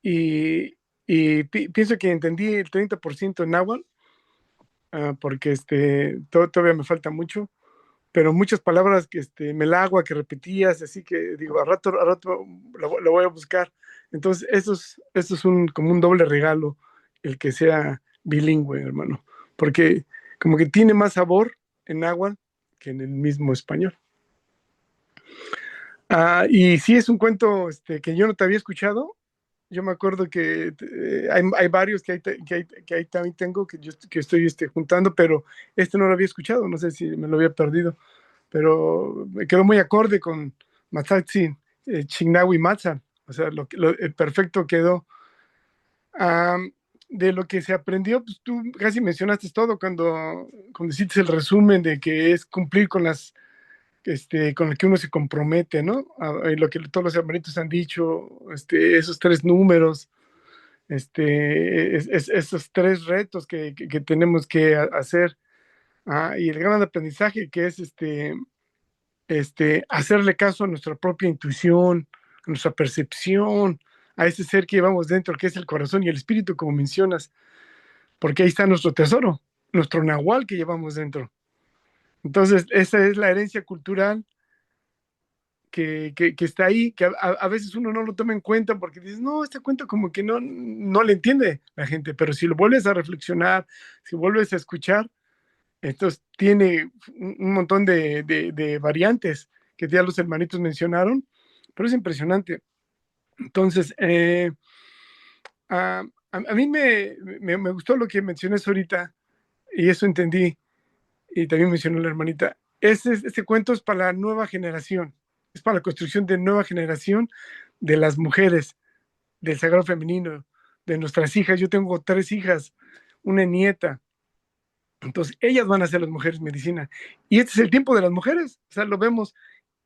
S6: y, pienso que entendí el 30% en náhuatl, porque todavía me falta mucho, pero muchas palabras que melagua que repetías, así que digo, a rato lo voy a buscar. Entonces, esto es como un doble regalo, el que sea bilingüe, hermano, porque como que tiene más sabor en náhuatl que en el mismo español. Y sí, es un cuento que yo no te había escuchado. Yo me acuerdo que hay varios que ahí también tengo, que estoy juntando, pero no lo había escuchado, no sé si me lo había perdido, pero me quedó muy acorde con Matsatsi, Chignawi Matzan, o sea, el perfecto quedó. De lo que se aprendió, pues tú casi mencionaste todo cuando hiciste el resumen de que es cumplir con con lo que uno se compromete, ¿no? Y lo que todos los hermanitos han dicho, esos tres números, esos tres retos que tenemos que hacer. Y el gran aprendizaje que es hacerle caso a nuestra propia intuición, a nuestra percepción, a ese ser que llevamos dentro, que es el corazón y el espíritu, como mencionas, porque ahí está nuestro tesoro, nuestro nahual que llevamos dentro. Entonces, esa es la herencia cultural que está ahí, que a veces uno no lo toma en cuenta porque dices, no, este cuento como que no le entiende la gente, pero si lo vuelves a reflexionar, si vuelves a escuchar, entonces tiene un montón de variantes que ya los hermanitos mencionaron, pero es impresionante. Entonces, a mí me gustó lo que mencionas ahorita y eso entendí, y también mencionó la hermanita. Este cuento es para la nueva generación, es para la construcción de nueva generación de las mujeres, del sagrado femenino, de nuestras hijas. Yo tengo 3 hijas, una nieta. Entonces, ellas van a ser las mujeres medicina. Y este es el tiempo de las mujeres. O sea, lo vemos,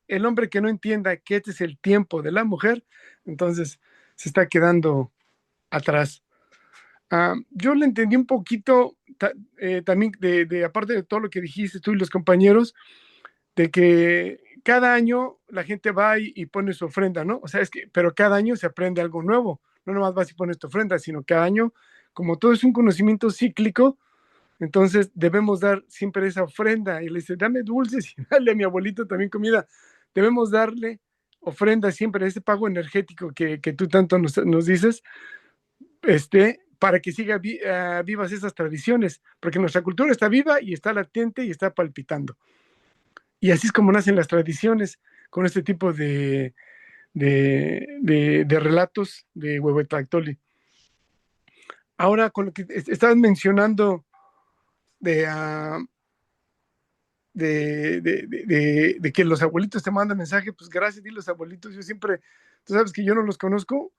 S6: el hombre que no entienda que este es el tiempo de la mujer, entonces se está quedando atrás. Yo le entendí un poquito también, aparte de todo lo que dijiste tú y los compañeros, de que cada año la gente va y pone su ofrenda, ¿no? O sea, pero cada año se aprende algo nuevo. No nomás vas y pones tu ofrenda, sino cada año, como todo es un conocimiento cíclico, entonces debemos dar siempre esa ofrenda. Y le dice, dame dulces y dale a mi abuelito también comida. Debemos darle ofrenda siempre, ese pago energético que tú tanto nos dices, para que siga vivas esas tradiciones, porque nuestra cultura está viva y está latente y está palpitando. Y así es como nacen las tradiciones, con este tipo de relatos de Huehuetlactoli. Ahora, con lo que estabas mencionando de, de que los abuelitos te mandan mensaje, pues gracias, di los abuelitos. Yo siempre, tú sabes que yo no los conozco,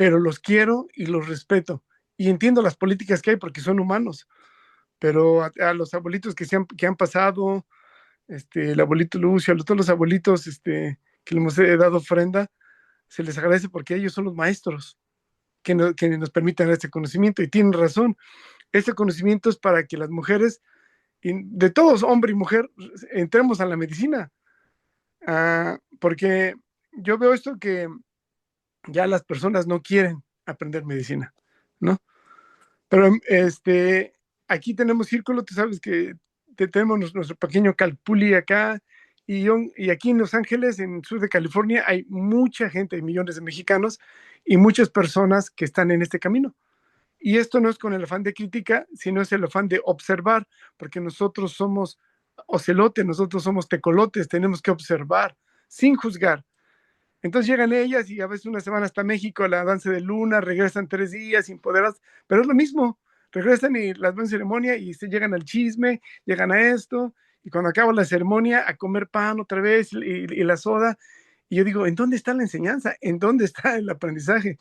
S6: pero los quiero y los respeto. Y entiendo las políticas que hay porque son humanos, pero a los abuelitos que han pasado, el abuelito Lucio, todos los abuelitos que les hemos dado ofrenda, se les agradece porque ellos son los maestros que nos permiten este conocimiento. Y tienen razón, este conocimiento es para que las mujeres, de todos, hombre y mujer, entremos a la medicina. Porque yo veo esto que ya las personas no quieren aprender medicina, ¿no? Pero aquí tenemos Círculo, tú sabes que tenemos nuestro pequeño Calpulli acá, y aquí en Los Ángeles, en el sur de California, hay mucha gente, hay millones de mexicanos y muchas personas que están en este camino. Y esto no es con el afán de crítica, sino es el afán de observar, porque nosotros somos ocelotes, nosotros somos tecolotes, tenemos que observar sin juzgar. Entonces llegan ellas y a veces una semana hasta México a la danza de luna, regresan 3 días sin poder, pero es lo mismo, regresan y las ven ceremonia y se llegan al chisme, llegan a esto, y cuando acaba la ceremonia a comer pan otra vez y la soda, y yo digo, ¿en dónde está la enseñanza? ¿En dónde está el aprendizaje?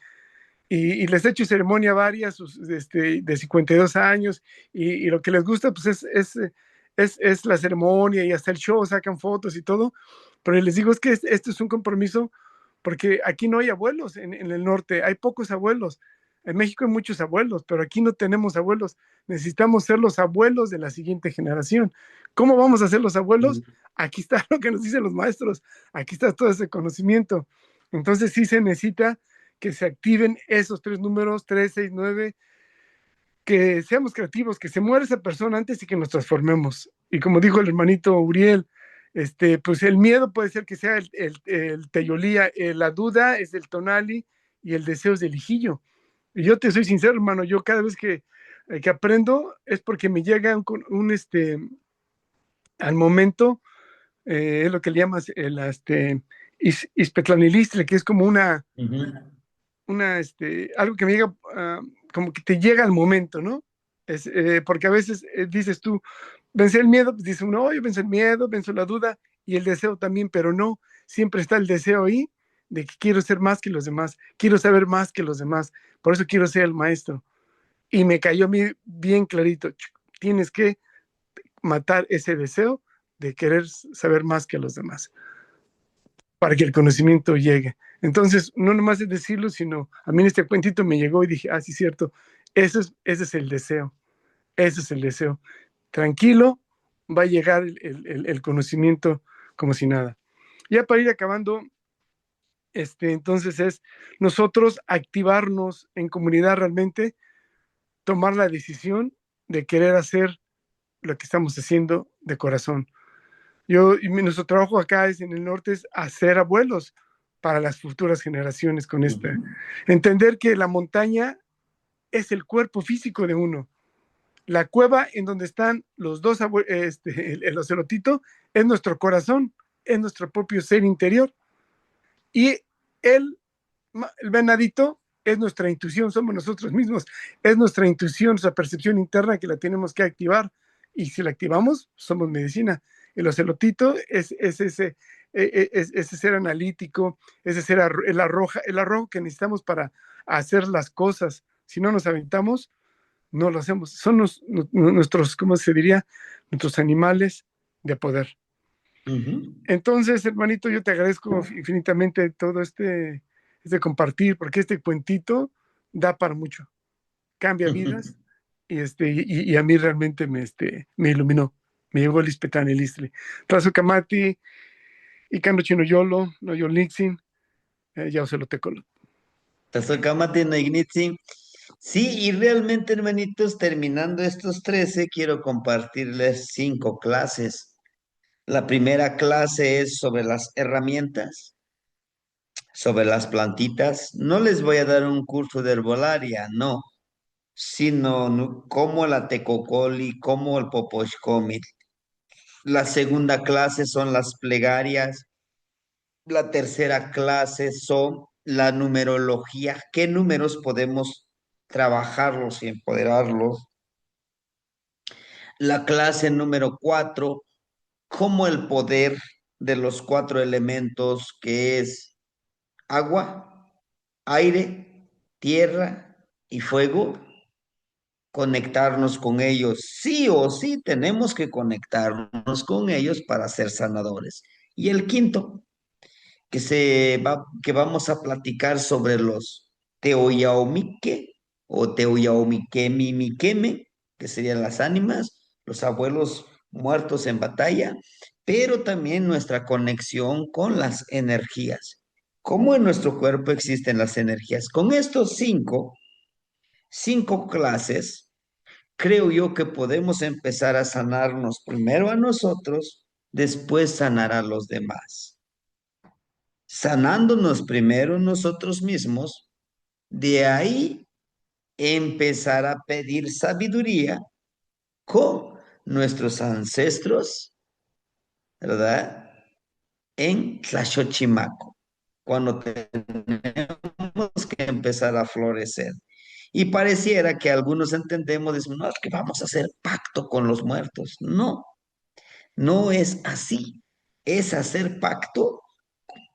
S6: Y les he hecho ceremonia varias de 52 años y lo que les gusta pues es la ceremonia y hasta el show, sacan fotos y todo, pero les digo es que esto es un compromiso porque aquí no hay abuelos en el norte, hay pocos abuelos. En México hay muchos abuelos, pero aquí no tenemos abuelos. Necesitamos ser los abuelos de la siguiente generación. ¿Cómo vamos a ser los abuelos? Aquí está lo que nos dicen los maestros, aquí está todo ese conocimiento. Entonces sí se necesita que se activen esos 3 números, 3, 6, 9, que seamos creativos, que se muera esa persona antes y que nos transformemos. Y como dijo el hermanito Uriel, pues el miedo puede ser que sea el teyolía, la duda es del tonali y el deseo es del hijillo. Y yo te soy sincero, hermano, yo cada vez que aprendo es porque me llega al momento, es lo que le llamas ispetlanilistli, que es como algo que me llega, como que te llega al momento, ¿no? Porque a veces dices tú, vencer el miedo, pues dice uno, yo venzo el miedo, venzo la duda y el deseo también, pero no, siempre está el deseo ahí de que quiero ser más que los demás, quiero saber más que los demás, por eso quiero ser el maestro. Y me cayó a mí bien clarito, tienes que matar ese deseo de querer saber más que los demás para que el conocimiento llegue. Entonces, no nomás es decirlo, sino a mí en este cuentito me llegó y dije, sí, cierto, ese es el deseo, ese es el deseo. Tranquilo, va a llegar el conocimiento como si nada. Ya para ir acabando, entonces es nosotros activarnos en comunidad realmente, tomar la decisión de querer hacer lo que estamos haciendo de corazón. Nuestro trabajo acá en el norte es hacer abuelos para las futuras generaciones con esta. Entender que la montaña es el cuerpo físico de uno. La cueva en donde están los dos, el ocelotito, es nuestro corazón, es nuestro propio ser interior. Y el venadito es nuestra intuición, somos nosotros mismos, es nuestra intuición, nuestra percepción interna que la tenemos que activar. Y si la activamos, somos medicina. El ocelotito es ese ser analítico, ese ser el arrojo que necesitamos para hacer las cosas. Si no nos aventamos, no lo hacemos. Son nuestros, ¿cómo se diría? Nuestros animales de poder. Entonces, hermanito, yo te agradezco infinitamente todo este compartir, porque cuentito da para mucho, cambia vidas, y a mí realmente me iluminó, me llegó el Ispetán, el Istli. Trazo Kamati, y Cano Chino Yolo, no Yolixin, ya se lo tecolo.
S1: Tazocamati no ignitzi. Sí, y realmente, hermanitos, terminando estos 13, quiero compartirles 5 clases. La primera clase es sobre las herramientas, sobre las plantitas. No les voy a dar un curso de herbolaria, no, sino como la tecocoli, como el popochcomil. La segunda clase son las plegarias. La tercera clase son la numerología. ¿Qué números podemos trabajarlos y empoderarlos? La clase número 4, cómo el poder de los 4 elementos que es agua, aire, tierra y fuego, conectarnos con ellos. Sí o sí tenemos que conectarnos con ellos para ser sanadores. Y el quinto, que vamos a platicar sobre los Teoyaomique o Teoyaomiquemimiqueme, que serían las ánimas, los abuelos muertos en batalla, pero también nuestra conexión con las energías. ¿Cómo en nuestro cuerpo existen las energías? Con estos cinco clases, creo yo que podemos empezar a sanarnos primero a nosotros, después sanar a los demás. Sanándonos primero nosotros mismos, de ahí empezar a pedir sabiduría con nuestros ancestros, ¿verdad? En Tlaxochimaco, cuando tenemos que empezar a florecer. Y pareciera que algunos entendemos, decimos, no, es que vamos a hacer pacto con los muertos. No, no es así. Es hacer pacto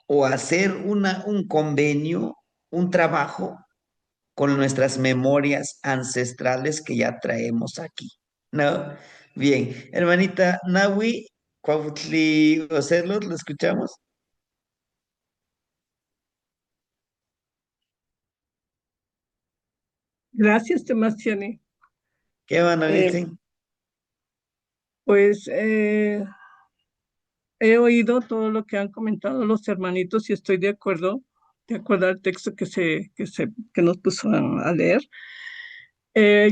S1: o hacer un convenio, un trabajo con nuestras memorias ancestrales que ya traemos aquí, ¿no? Bien, hermanita Nahui, Cuautli Ocelos, ¿lo escuchamos?
S7: Gracias, Sebastián.
S1: ¿Qué van a
S7: Eh,
S1: decir?
S7: pues he oído todo lo que han comentado los hermanitos y estoy de acuerdo al texto que nos puso a leer.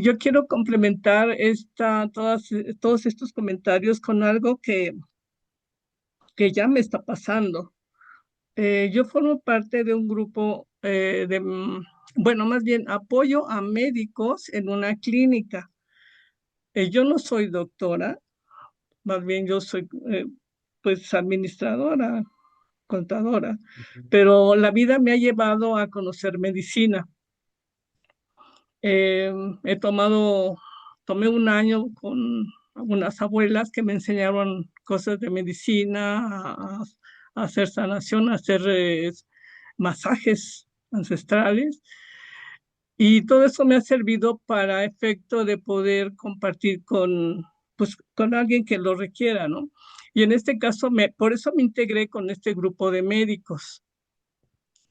S7: Yo quiero complementar todos estos comentarios con algo que ya me está pasando. Yo formo parte de un grupo bueno, más bien apoyo a médicos en una clínica. Yo no soy doctora, más bien yo soy pues administradora, contadora, pero la vida me ha llevado a conocer medicina. Eh, he tomé un año con algunas abuelas que me enseñaron cosas de medicina, a hacer sanación, a hacer masajes ancestrales. Y todo eso me ha servido para efecto de poder compartir pues, con alguien que lo requiera, ¿no? Y en este caso, por eso me integré con este grupo de médicos,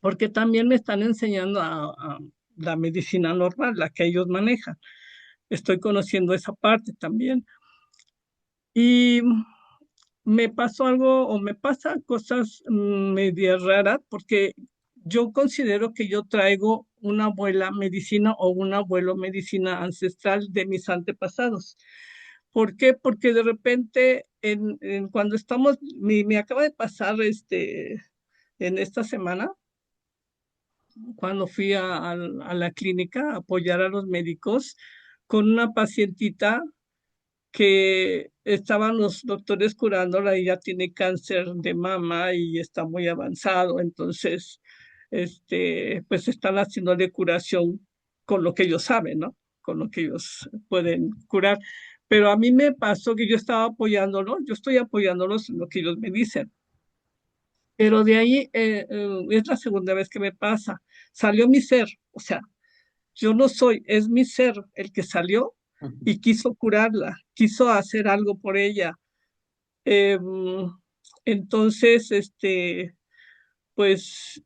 S7: porque también me están enseñando a la medicina normal, la que ellos manejan. Estoy conociendo esa parte también. Y me pasó algo o me pasa cosas medias raras porque yo considero que yo traigo una abuela medicina o un abuelo medicina ancestral de mis antepasados. ¿Por qué? Porque de repente cuando estamos, me acaba de pasar en esta semana, cuando fui a la clínica a apoyar a los médicos con una pacientita que estaban los doctores curándola y ya tiene cáncer de mama y está muy avanzado, entonces, pues están haciéndole curación con lo que ellos saben, ¿no? Con lo que ellos pueden curar. Pero a mí me pasó que yo estaba apoyándolo, yo estoy apoyándolos en lo que ellos me dicen. Pero de ahí es la segunda vez que me pasa. Salió mi ser, o sea, yo no soy, es mi ser el que salió y quiso curarla, quiso hacer algo por ella. Eh, entonces, pues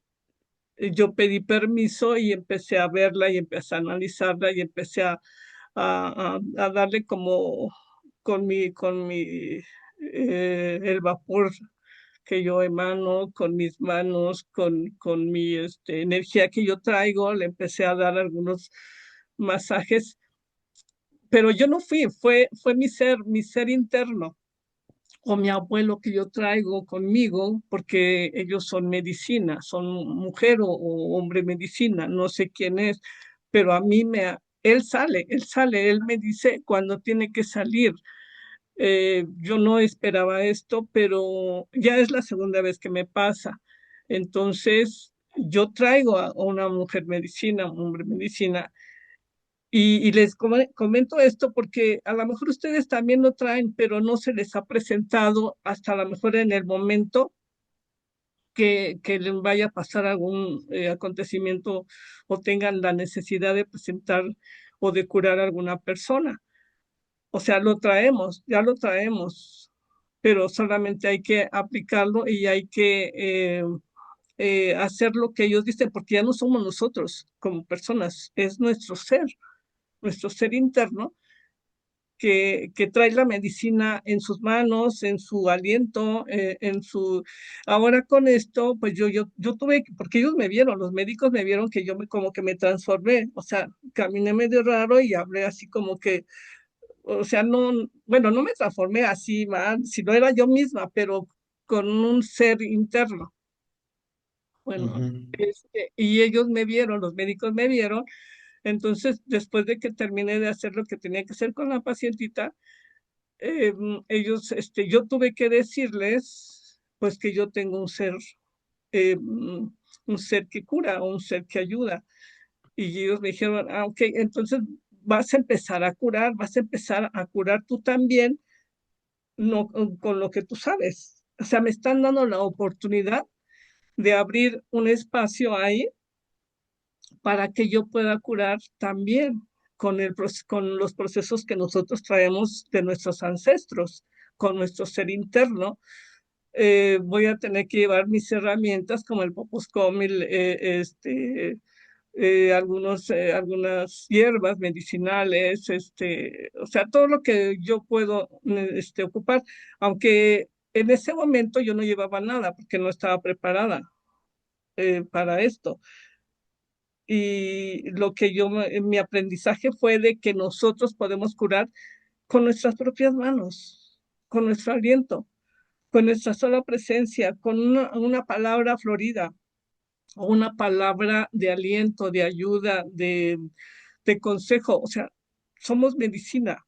S7: yo pedí permiso y empecé a verla y empecé a analizarla y empecé a darle como con el vapor que yo emano, con mis manos, con mi energía que yo traigo, le empecé a dar algunos masajes, pero yo no fue mi ser interno o mi abuelo que yo traigo conmigo, porque ellos son medicina, son mujer o hombre medicina, no sé quién es, pero a mí él me dice cuando tiene que salir. Yo no esperaba esto, pero ya es la segunda vez que me pasa. Entonces, yo traigo a una mujer medicina, un hombre medicina, y les comento esto porque a lo mejor ustedes también lo traen, pero no se les ha presentado hasta a lo mejor en el momento que le vaya a pasar algún acontecimiento o tengan la necesidad de presentar o de curar a alguna persona. O sea, lo traemos, ya lo traemos, pero solamente hay que aplicarlo y hay que hacer lo que ellos dicen, porque ya no somos nosotros como personas, es nuestro ser interno que trae la medicina en sus manos, en su aliento, en su... Ahora con esto, pues yo tuve, porque ellos me vieron, los médicos me vieron que yo como que me transformé, o sea, caminé medio raro y hablé así como que, o sea, no, bueno, no me transformé así mal, sino era yo misma, pero con un ser interno. Bueno,
S1: Ujú.
S7: y ellos me vieron, los médicos me vieron, entonces después de que terminé de hacer lo que tenía que hacer con la pacientita, ellos, yo tuve que decirles, pues que yo tengo un ser que cura, un ser que ayuda. Y ellos me dijeron, ah, ok, entonces vas a empezar a curar, vas a empezar a curar tú también, no con lo que tú sabes. O sea, me están dando la oportunidad de abrir un espacio ahí para que yo pueda curar también con los procesos que nosotros traemos de nuestros ancestros, con nuestro ser interno. Voy a tener que llevar mis herramientas como el Poposcomil, algunas hierbas medicinales, o sea, todo lo que yo puedo ocupar, aunque en ese momento yo no llevaba nada porque no estaba preparada para esto. Y lo que mi aprendizaje fue de que nosotros podemos curar con nuestras propias manos, con nuestro aliento, con nuestra sola presencia, con una palabra florida o una palabra de aliento, de ayuda, de consejo. O sea, somos medicina.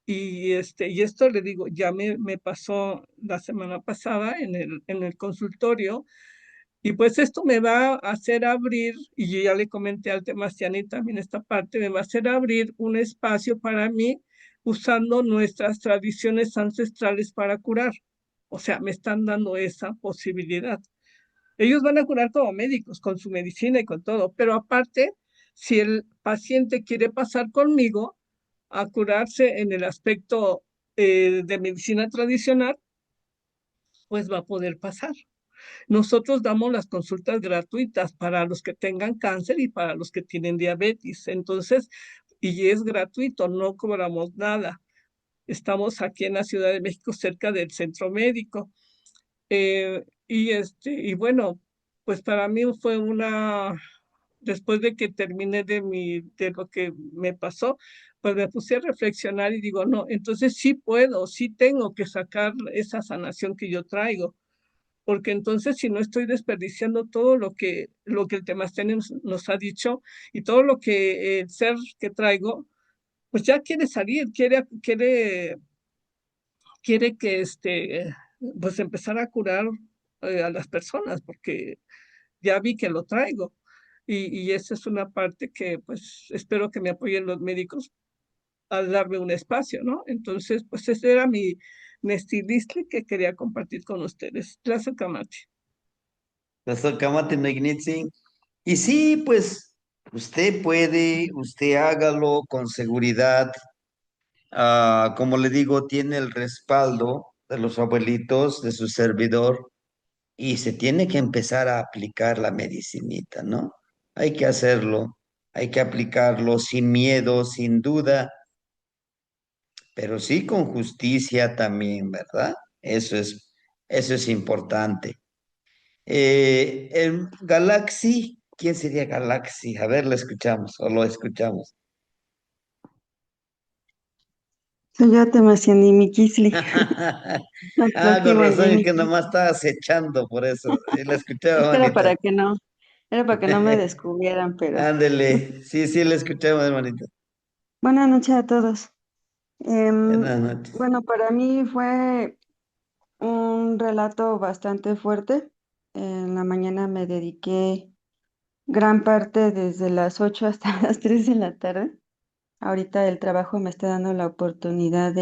S7: Y esto le digo, ya me pasó la semana pasada en el consultorio. Y pues esto me va a hacer abrir, y yo ya le comenté al Temastiani también esta parte, me va a hacer abrir un espacio para mí usando nuestras tradiciones ancestrales para curar. O sea, me están dando esa posibilidad. Ellos van a curar como médicos, con su medicina y con todo, pero aparte, si el paciente quiere pasar conmigo a curarse en el aspecto de medicina tradicional, pues va a poder pasar. Nosotros damos las consultas gratuitas para los que tengan cáncer y para los que tienen diabetes. Entonces, y es gratuito, no cobramos nada. Estamos aquí en la Ciudad de México, cerca del centro médico. Y bueno, pues para mí fue después de que terminé de lo que me pasó, pues me puse a reflexionar y digo, no, entonces sí puedo, sí tengo que sacar esa sanación que yo traigo, porque entonces si no estoy desperdiciando todo lo que el Temastén nos ha dicho y todo lo que el ser que traigo, pues ya quiere salir, quiere que pues empezar a curar a las personas, porque ya vi que lo traigo. Y esa es una parte que pues espero que me apoyen los médicos al darme un espacio, ¿no? Entonces, pues ese era mi Nestidistli que quería compartir con ustedes. Gracias, Camati.
S1: Tlazolcamati no ignitzin. Y sí, pues usted puede, usted hágalo con seguridad. Como le digo, tiene el respaldo de los abuelitos, de su servidor, y se tiene que empezar a aplicar la medicinita, ¿no? Hay que hacerlo, hay que aplicarlo sin miedo, sin duda, pero sí con justicia también, ¿verdad? Eso es importante. El Galaxy, ¿quién sería Galaxy? A ver, lo escuchamos o lo escuchamos.
S8: Soy yo, Temasiani Mikisli, el
S1: Con
S8: próximo
S1: razón, es que
S8: Indemiki.
S1: nomás estaba acechando por eso. Y la escuchaba,
S8: Es que
S1: hermanita.
S8: era para que no me descubrieran, pero
S1: Ándele. Sí, sí, la escuchamos, hermanita.
S8: buenas noches a todos.
S1: Buenas noches.
S8: Bueno, para mí fue un relato bastante fuerte. En la mañana me dediqué gran parte desde las 8 hasta las 3 de la tarde. Ahorita el trabajo me está dando la oportunidad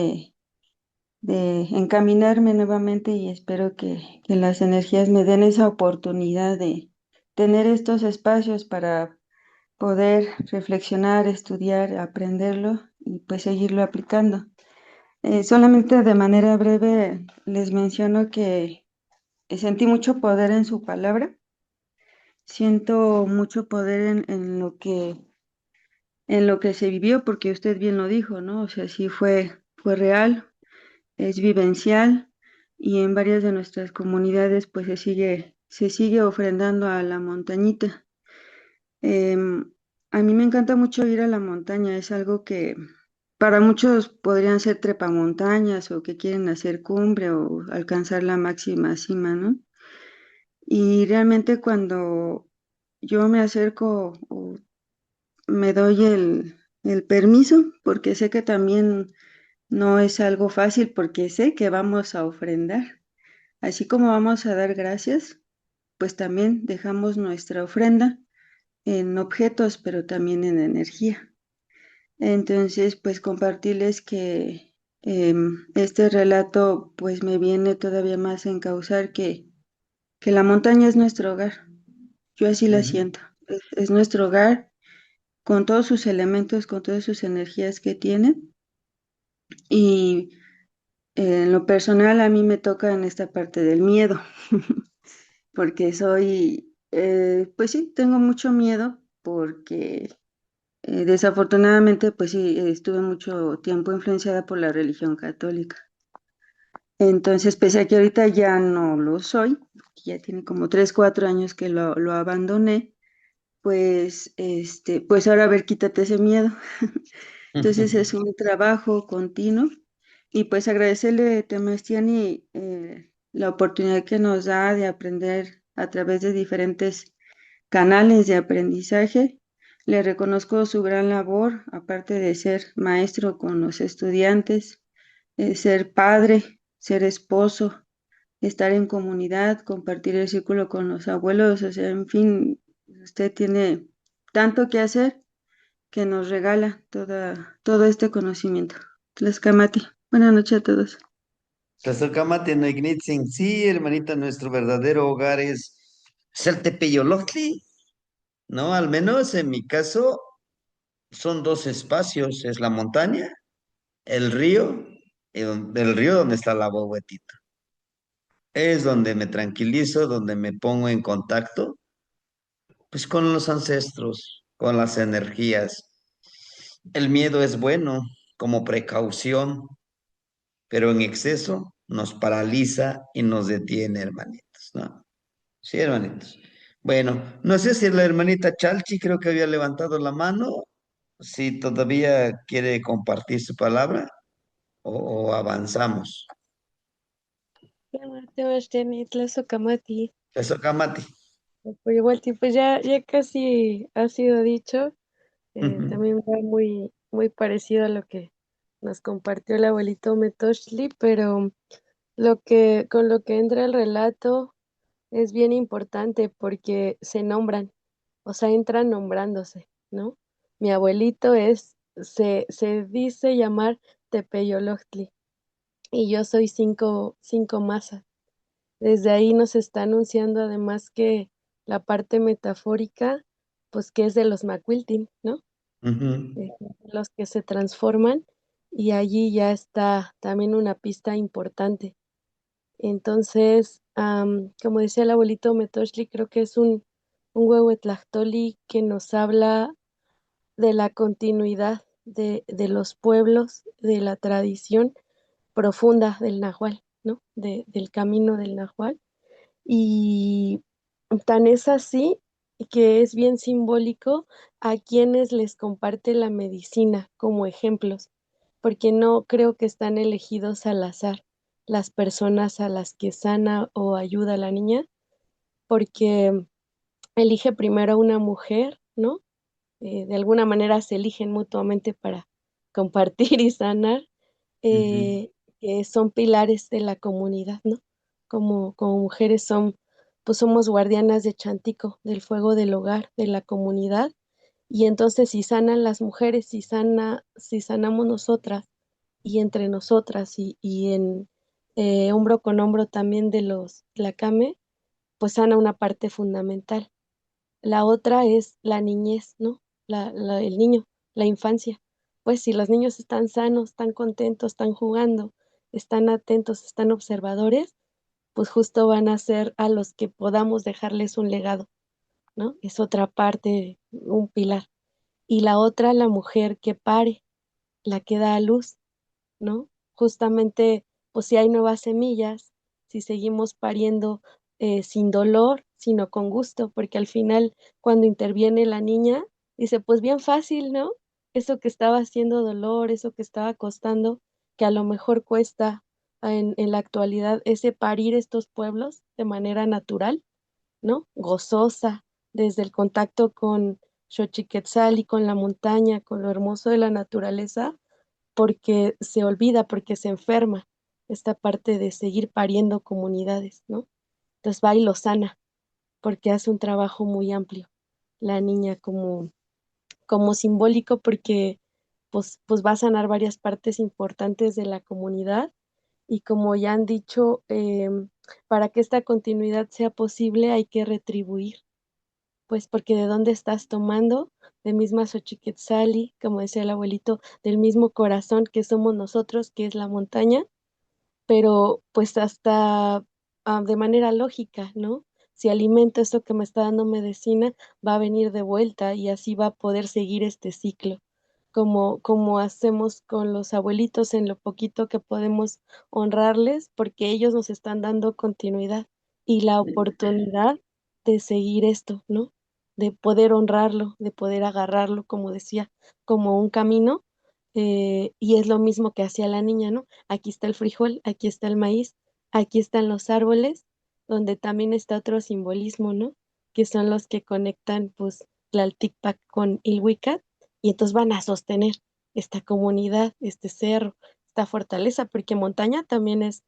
S8: de encaminarme nuevamente y espero que las energías me den esa oportunidad de tener estos espacios para poder reflexionar, estudiar, aprenderlo y pues seguirlo aplicando. Solamente de manera breve les menciono que sentí mucho poder en su palabra, siento mucho poder en lo que se vivió, porque usted bien lo dijo, ¿no? O sea, sí fue real, es vivencial y en varias de nuestras comunidades pues se sigue ofrendando a la montañita. Em, a mí me encanta mucho ir a la montaña, es algo que para muchos podrían ser trepamontañas o que quieren hacer cumbre o alcanzar la máxima cima, ¿no? Y realmente cuando yo me acerco o me doy el permiso, porque sé que también no es algo fácil, porque sé que vamos a ofrendar. Así como vamos a dar gracias, pues también dejamos nuestra ofrenda en objetos, pero también en energía. Entonces, pues compartirles que este relato pues me viene todavía más a encauzar que la montaña es nuestro hogar. Yo así la
S1: Ujú.
S8: siento. Es nuestro hogar con todos sus elementos, con todas sus energías que tiene. Y en lo personal a mí me toca en esta parte del miedo, porque pues sí, tengo mucho miedo porque desafortunadamente, pues sí, estuve mucho tiempo influenciada por la religión católica. Entonces, pese a que ahorita ya no lo soy, ya tiene como 3, 4 años que lo abandoné, pues, pues ahora a ver, quítate ese miedo. Entonces es un trabajo continuo y pues agradecerle a Temastiani la oportunidad que nos da de aprender a través de diferentes canales de aprendizaje. Le reconozco su gran labor, aparte de ser maestro con los estudiantes, ser padre, ser esposo, estar en comunidad, compartir el círculo con los abuelos, o sea, en fin, usted tiene tanto que hacer que nos regala todo este conocimiento. Tlaxcamati. Buenas noches a todos.
S1: Tlazocamati no ignitzin. Sí, hermanita, nuestro verdadero hogar es el Tepeyolotli, ¿no? Al menos en mi caso son dos espacios, es la montaña, el río, y del río donde está la boguetita. Es donde me tranquilizo, donde me pongo en contacto, pues con los ancestros, con las energías. El miedo es bueno como precaución, pero en exceso nos paraliza y nos detiene, hermanitos, ¿no? Sí, hermanitos. Bueno, no sé si la hermanita Chalchi creo que había levantado la mano, si todavía quiere compartir su palabra o avanzamos.
S9: Sebastián Tlazocamati.
S1: Eso, Kamati.
S9: Pues igual, pues ya casi ha sido dicho.
S1: Ujú.
S9: También va muy parecido a lo que nos compartió el abuelito Metoshli, pero con lo que entra el relato es bien importante porque se nombran, o sea, entran nombrándose, ¿no? Mi abuelito se dice llamar Tepeyoloctli y yo soy cinco masas. Desde ahí nos está anunciando además que la parte metafórica, pues que es de los Macuiltin, ¿no?
S1: Ujú.
S9: Los que se transforman y allí ya está también una pista importante. Entonces, como decía el abuelito Metoshli, creo que es un huehuetlactoli que nos habla de la continuidad de los pueblos, de la tradición profunda del Nahual, ¿no? Del camino del Nahual. Y tan es así que es bien simbólico a quienes les comparte la medicina como ejemplos, porque no creo que están elegidos al azar las personas a las que sana o ayuda a la niña, porque elige primero a una mujer, ¿no? De alguna manera se eligen mutuamente para compartir y sanar,
S1: Ujú.
S9: eh, que son pilares de la comunidad, ¿no? Como mujeres pues somos guardianas de Chantico, del fuego del hogar, de la comunidad, y entonces si sanan las mujeres, si sanamos nosotras, y entre nosotras y en hombro con hombro también de los tlacame, pues sana una parte fundamental. La otra es la niñez, ¿no? El niño, la infancia. Pues si los niños están sanos, están contentos, están jugando, están atentos, están observadores, pues justo van a ser a los que podamos dejarles un legado, ¿no? Es otra parte, un pilar. Y la otra, la mujer que pare, la que da a luz, ¿no? Justamente, pues si hay nuevas semillas, si seguimos pariendo sin dolor, sino con gusto, porque al final cuando interviene la niña, dice, pues bien fácil, ¿no? Eso que estaba haciendo dolor, eso que estaba costando, que a lo mejor cuesta en la actualidad, ese parir estos pueblos de manera natural, ¿no? Gozosa, desde el contacto con Xochiquetzal y con la montaña, con lo hermoso de la naturaleza, porque se olvida, porque se enferma esta parte de seguir pariendo comunidades, ¿no? Entonces va y lo sana, porque hace un trabajo muy amplio. La niña como simbólico, porque pues va a sanar varias partes importantes de la comunidad y como ya han dicho, para que esta continuidad sea posible hay que retribuir, pues porque de dónde estás tomando, de misma Xochiquetzali, como decía el abuelito, del mismo corazón que somos nosotros, que es la montaña, pero pues hasta de manera lógica, ¿no? Si alimento esto que me está dando medicina, va a venir de vuelta y así va a poder seguir este ciclo, como hacemos con los abuelitos en lo poquito que podemos honrarles, porque ellos nos están dando continuidad y la oportunidad de seguir esto, ¿no? De poder honrarlo, de poder agarrarlo, como decía, como un camino, y es lo mismo que hacía la niña, ¿no? Aquí está el frijol, aquí está el maíz, aquí están los árboles, donde también está otro simbolismo, ¿no? Que son los que conectan, pues, Tlalticpac con Ilhuicat, y entonces van a sostener esta comunidad, este cerro, esta fortaleza, porque montaña también es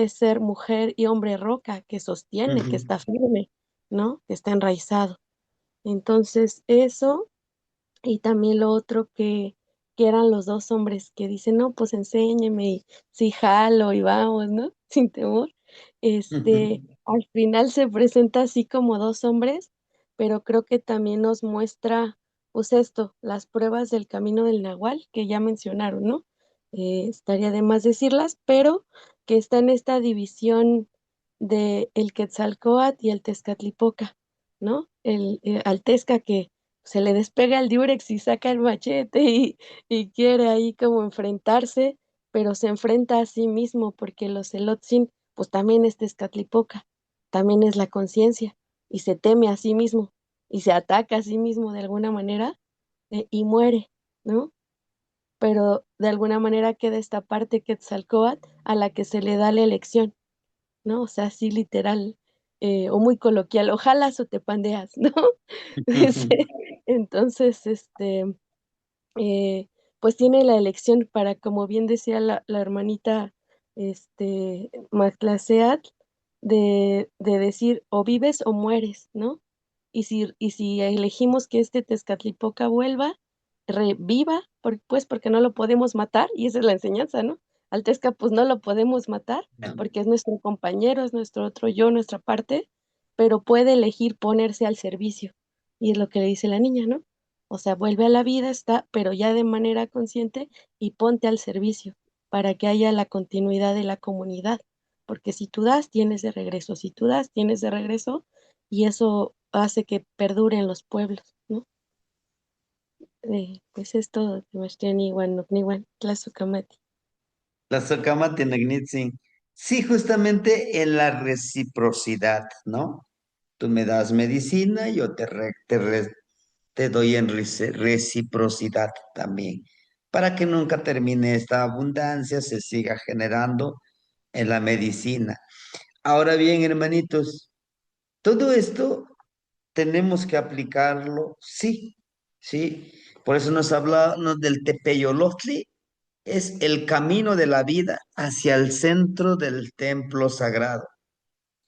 S9: ser mujer y hombre roca, que sostiene, que
S1: Ujú.
S9: está firme, ¿no? Que está enraizado. Entonces, eso y también lo otro que eran los dos hombres que dicen, no, pues enséñeme, y sí jalo y vamos, ¿no? Sin temor. Al final se presenta así como dos hombres, pero creo que también nos muestra, pues esto, las pruebas del camino del Nahual, que ya mencionaron, ¿no? Estaría de más decirlas, pero que está en esta división de el Quetzalcóatl y el Tezcatlipoca, ¿no? Al Tezca que se le despega el diurex y saca el machete y quiere ahí como enfrentarse, pero se enfrenta a sí mismo porque los Elotzin, pues también es Tezcatlipoca, también es la conciencia y se teme a sí mismo y se ataca a sí mismo de alguna manera y muere, ¿no? Pero de alguna manera queda esta parte Quetzalcóatl a la que se le da la elección, ¿no? O sea, así literal, o muy coloquial, ojalá o te pandeas, ¿no? Ese, entonces, pues tiene la elección para, como bien decía la hermanita, Maclaseat, de decir o vives o mueres, ¿no? Y si elegimos que este Tezcatlipoca vuelva, reviva, pues porque no lo podemos matar, y esa es la enseñanza, ¿no? Al Tezca pues no lo podemos matar,
S1: No.
S9: porque es nuestro compañero, es nuestro otro yo, nuestra parte, pero puede elegir ponerse al servicio, y es lo que le dice la niña, ¿no? O sea, vuelve a la vida, está, pero ya de manera consciente y ponte al servicio para que haya la continuidad de la comunidad. Porque si tú das, tienes de regreso. Si tú das, tienes de regreso y eso hace que perduren los pueblos, ¿no? Pues es todo. Tenochtitlan, Iwan, Nocniwan, Tlazocamati.
S1: La Socama Tenegnitzin. Sí, justamente en la reciprocidad, ¿no? Tú me das medicina, yo te doy en reciprocidad también, para que nunca termine esta abundancia, se siga generando en la medicina. Ahora bien, hermanitos, todo esto tenemos que aplicarlo, sí, sí. Por eso nos del Tepeyolotli, es el camino de la vida hacia el centro del templo sagrado.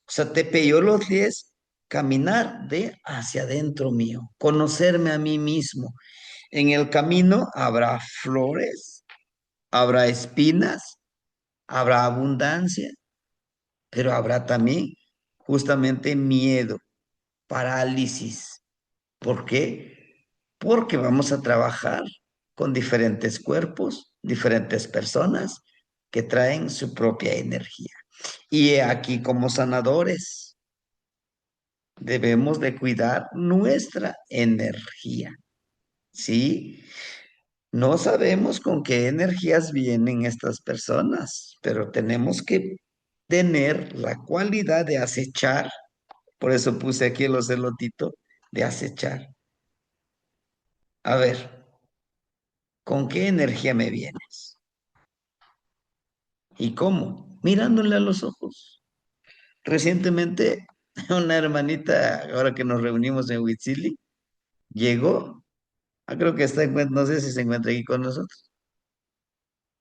S1: O sea, Tepeyolotli es caminar de hacia adentro mío, conocerme a mí mismo. En el camino habrá flores, Habrá espinas, habrá abundancia, pero habrá también justamente miedo, parálisis. ¿Por qué? Porque vamos a trabajar con diferentes cuerpos, diferentes personas que traen su propia energía. Y aquí como sanadores debemos de cuidar nuestra energía, ¿sí? No sabemos con qué energías vienen estas personas, pero tenemos que tener la cualidad de acechar. Por eso puse aquí el ocelotito de acechar. A ver, ¿con qué energía me vienes? ¿Y cómo? Mirándole a los ojos. Recientemente, una hermanita, ahora que nos reunimos en Huitzili, llegó, creo que está, no sé si se encuentra aquí con nosotros.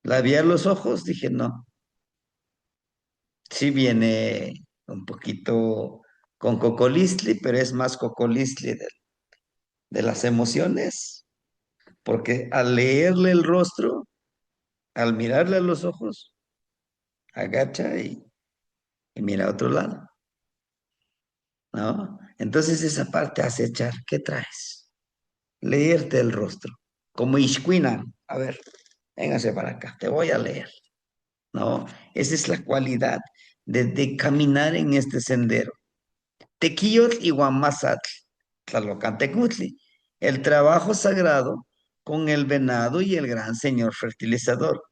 S1: La vi a los ojos, dije, no, sí viene un poquito con cocolistli, pero es más cocolistli de las emociones, porque al leerle el rostro, al mirarle a los ojos, agacha y mira a otro lado, ¿no? Entonces esa parte acechar, ¿qué traes? Leerte el rostro, como Ishkuina, a ver, véngase para acá, te voy a leer, ¿no? Esa es la cualidad de caminar en este sendero. Tequiyot y Guamazatl, Tlalocantecutli, el trabajo sagrado con el venado y el gran señor fertilizador.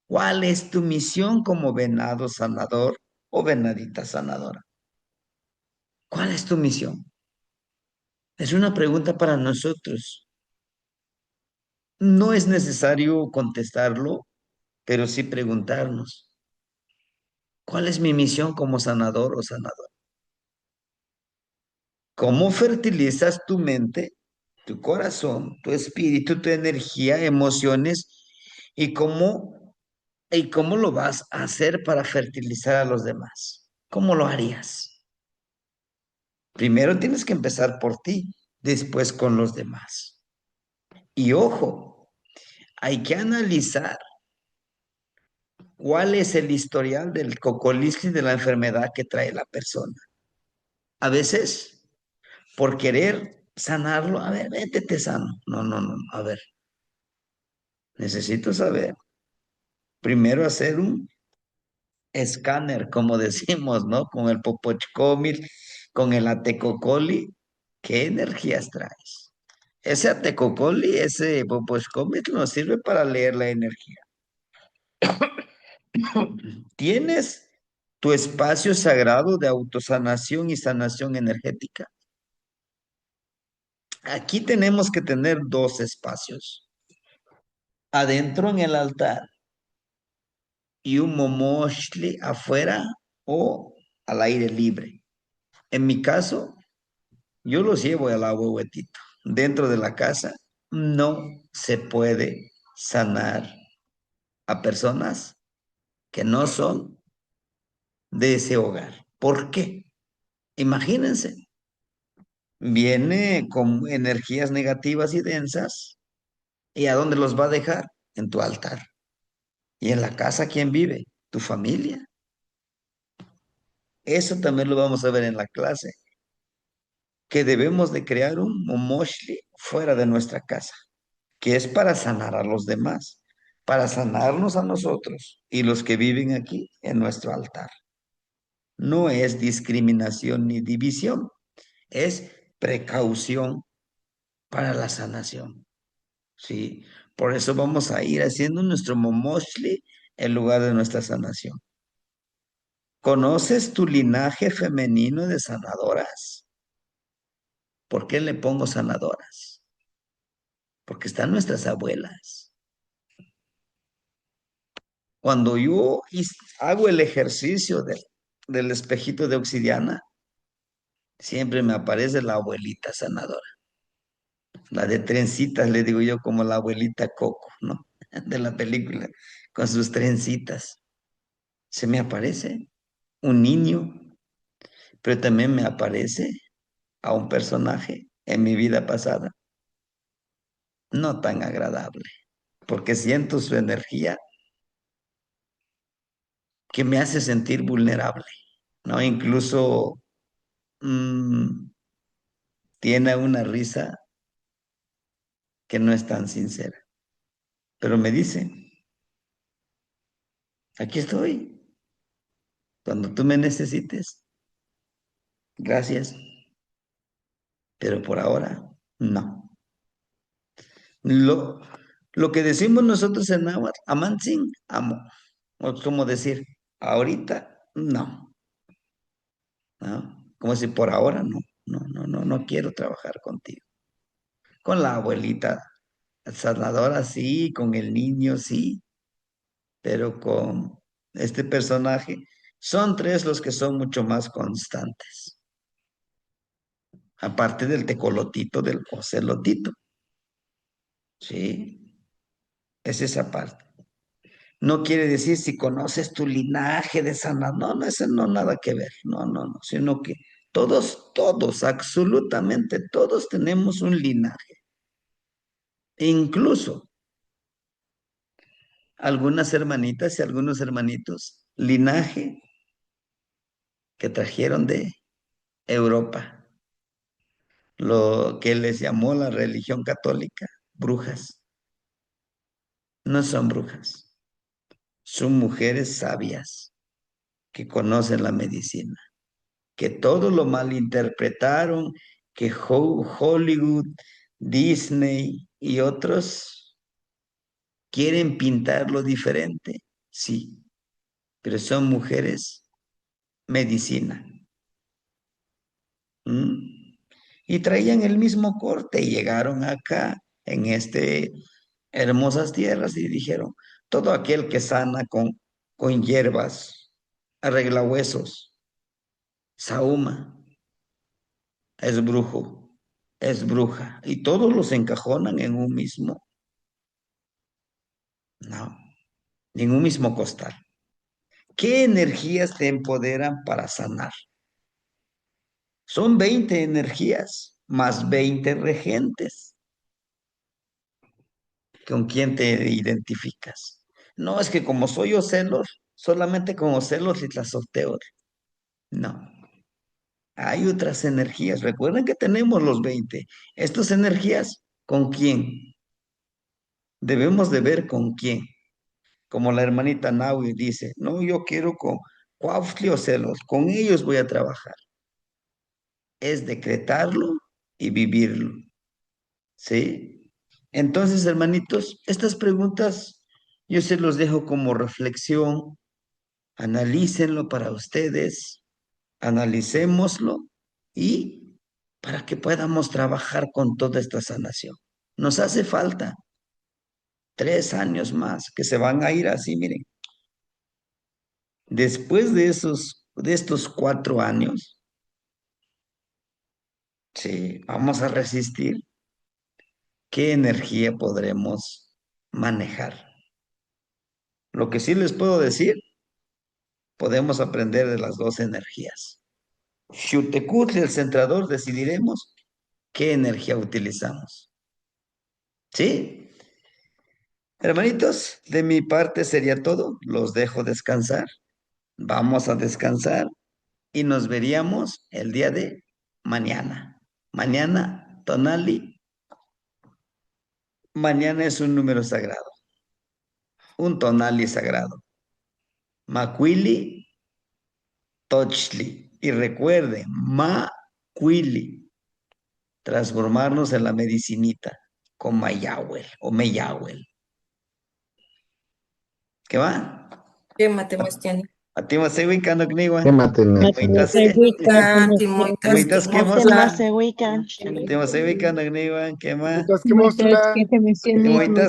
S1: ¿Cuál es tu misión como venado sanador o venadita sanadora? ¿Cuál es tu misión? Es una pregunta para nosotros. No es necesario contestarlo, pero sí preguntarnos, ¿cuál es mi misión como sanador o sanadora? ¿Cómo fertilizas tu mente, tu corazón, tu espíritu, tu energía, emociones y cómo lo vas a hacer para fertilizar a los demás? ¿Cómo lo harías? Primero tienes que empezar por ti, después con los demás. Y ojo, hay que analizar cuál es el historial del cocolisqui de la enfermedad que trae la persona. A veces, por querer sanarlo, a ver, vete, te sano. No, no, no, a ver, necesito saber. Primero hacer un escáner, como decimos, ¿no? Con el popochcomil, con el atecocoli, ¿qué energías traes? Ese atecocoli, ese popochcomil nos sirve para leer la energía. ¿Tienes tu espacio sagrado de autosanación y sanación energética? Aquí tenemos que tener dos espacios. Adentro en el altar y un momoshli afuera o al aire libre. En mi caso, yo los llevo al ahuehuetito. Dentro de la casa no se puede sanar a personas que no son de ese hogar. ¿Por qué? Imagínense, viene con energías negativas y densas, ¿y a dónde los va a dejar? En tu altar. ¿Y en la casa quién vive? Tu familia. Eso también lo vamos a ver en la clase, que debemos de crear un momoshli fuera de nuestra casa, que es para sanar a los demás, para sanarnos a nosotros y los que viven aquí en nuestro altar. No es discriminación ni división, es precaución para la sanación. ¿Sí? Por eso vamos a ir haciendo nuestro momoshli en lugar de nuestra sanación. ¿Conoces tu linaje femenino de sanadoras? ¿Por qué le pongo sanadoras? Porque están nuestras abuelas. Cuando yo hago el ejercicio del espejito de obsidiana, siempre me aparece la abuelita sanadora. La de trencitas, le digo yo, como la abuelita Coco, ¿no? De la película, con sus trencitas. Se me aparece un niño, pero también me aparece a un personaje en mi vida pasada, no tan agradable, porque siento su energía que me hace sentir vulnerable, ¿no? Incluso tiene una risa que no es tan sincera, pero me dice, aquí estoy, cuando tú me necesites, gracias, pero por ahora, no. Lo, lo que decimos nosotros en náhuatl, amantzin, amo, o como decir, ahorita, no, ¿no? Como si por ahora no quiero trabajar contigo. Con la abuelita sanadora sí, con el niño sí, pero con este personaje son tres los que son mucho más constantes. Aparte del tecolotito, del ocelotito. Sí, es esa parte. No quiere decir si conoces tu linaje de sanador, no, eso no nada que ver, no, sino que todos, absolutamente todos tenemos un linaje. E incluso algunas hermanitas y algunos hermanitos, linaje que trajeron de Europa, lo que les llamó la religión católica, brujas. No son brujas, son mujeres sabias que conocen la medicina, que todo lo malinterpretaron, que Hollywood, Disney y otros quieren pintarlo diferente, sí, pero son mujeres medicina. Y traían el mismo corte y llegaron acá en hermosas tierras y dijeron, todo aquel que sana con hierbas, arregla huesos, sahuma, es brujo, es bruja, y todos los encajonan en un mismo, no, en un mismo costal. ¿Qué energías te empoderan para sanar? Son 20 energías más 20 regentes. ¿Con quién te identificas? No, es que como soy Ocelos, solamente con Ocelos y Tlazoteotl. No, hay otras energías. Recuerden que tenemos los 20. Estas energías, ¿con quién? Debemos de ver con quién. Como la hermanita Naui dice, no, yo quiero con Cuauhtli Ocelos, con ellos voy a trabajar. Es decretarlo y vivirlo. ¿Sí? Entonces, hermanitos, estas preguntas yo se los dejo como reflexión. Analícenlo para ustedes, analicémoslo y para que podamos trabajar con toda esta sanación. Nos hace falta 3 años más que se van a ir así, miren. Después de estos 4 años, sí, vamos a resistir. ¿Qué energía podremos manejar? Lo que sí les puedo decir, podemos aprender de las dos energías. Xutecutli, el centrador, decidiremos qué energía utilizamos. ¿Sí? Hermanitos, de mi parte sería todo. Los dejo descansar. Vamos a descansar y nos veríamos el día de mañana. Mañana, Tonali, mañana es un número sagrado, un Tonali sagrado. Macuili, Tochli. Y recuerden, Macuili, transformarnos en la medicinita con Mayahuel o Meyahuel. ¿Qué va?
S4: Quémate, Mastiani.
S1: Atimasewica no kniwa.
S2: Quémate,
S1: Muitas
S4: Timoitas,
S5: Atemasehuican.
S1: Atimasewica no kniwa. ¿Qué más?
S6: Mientras que mostla.
S1: Muitas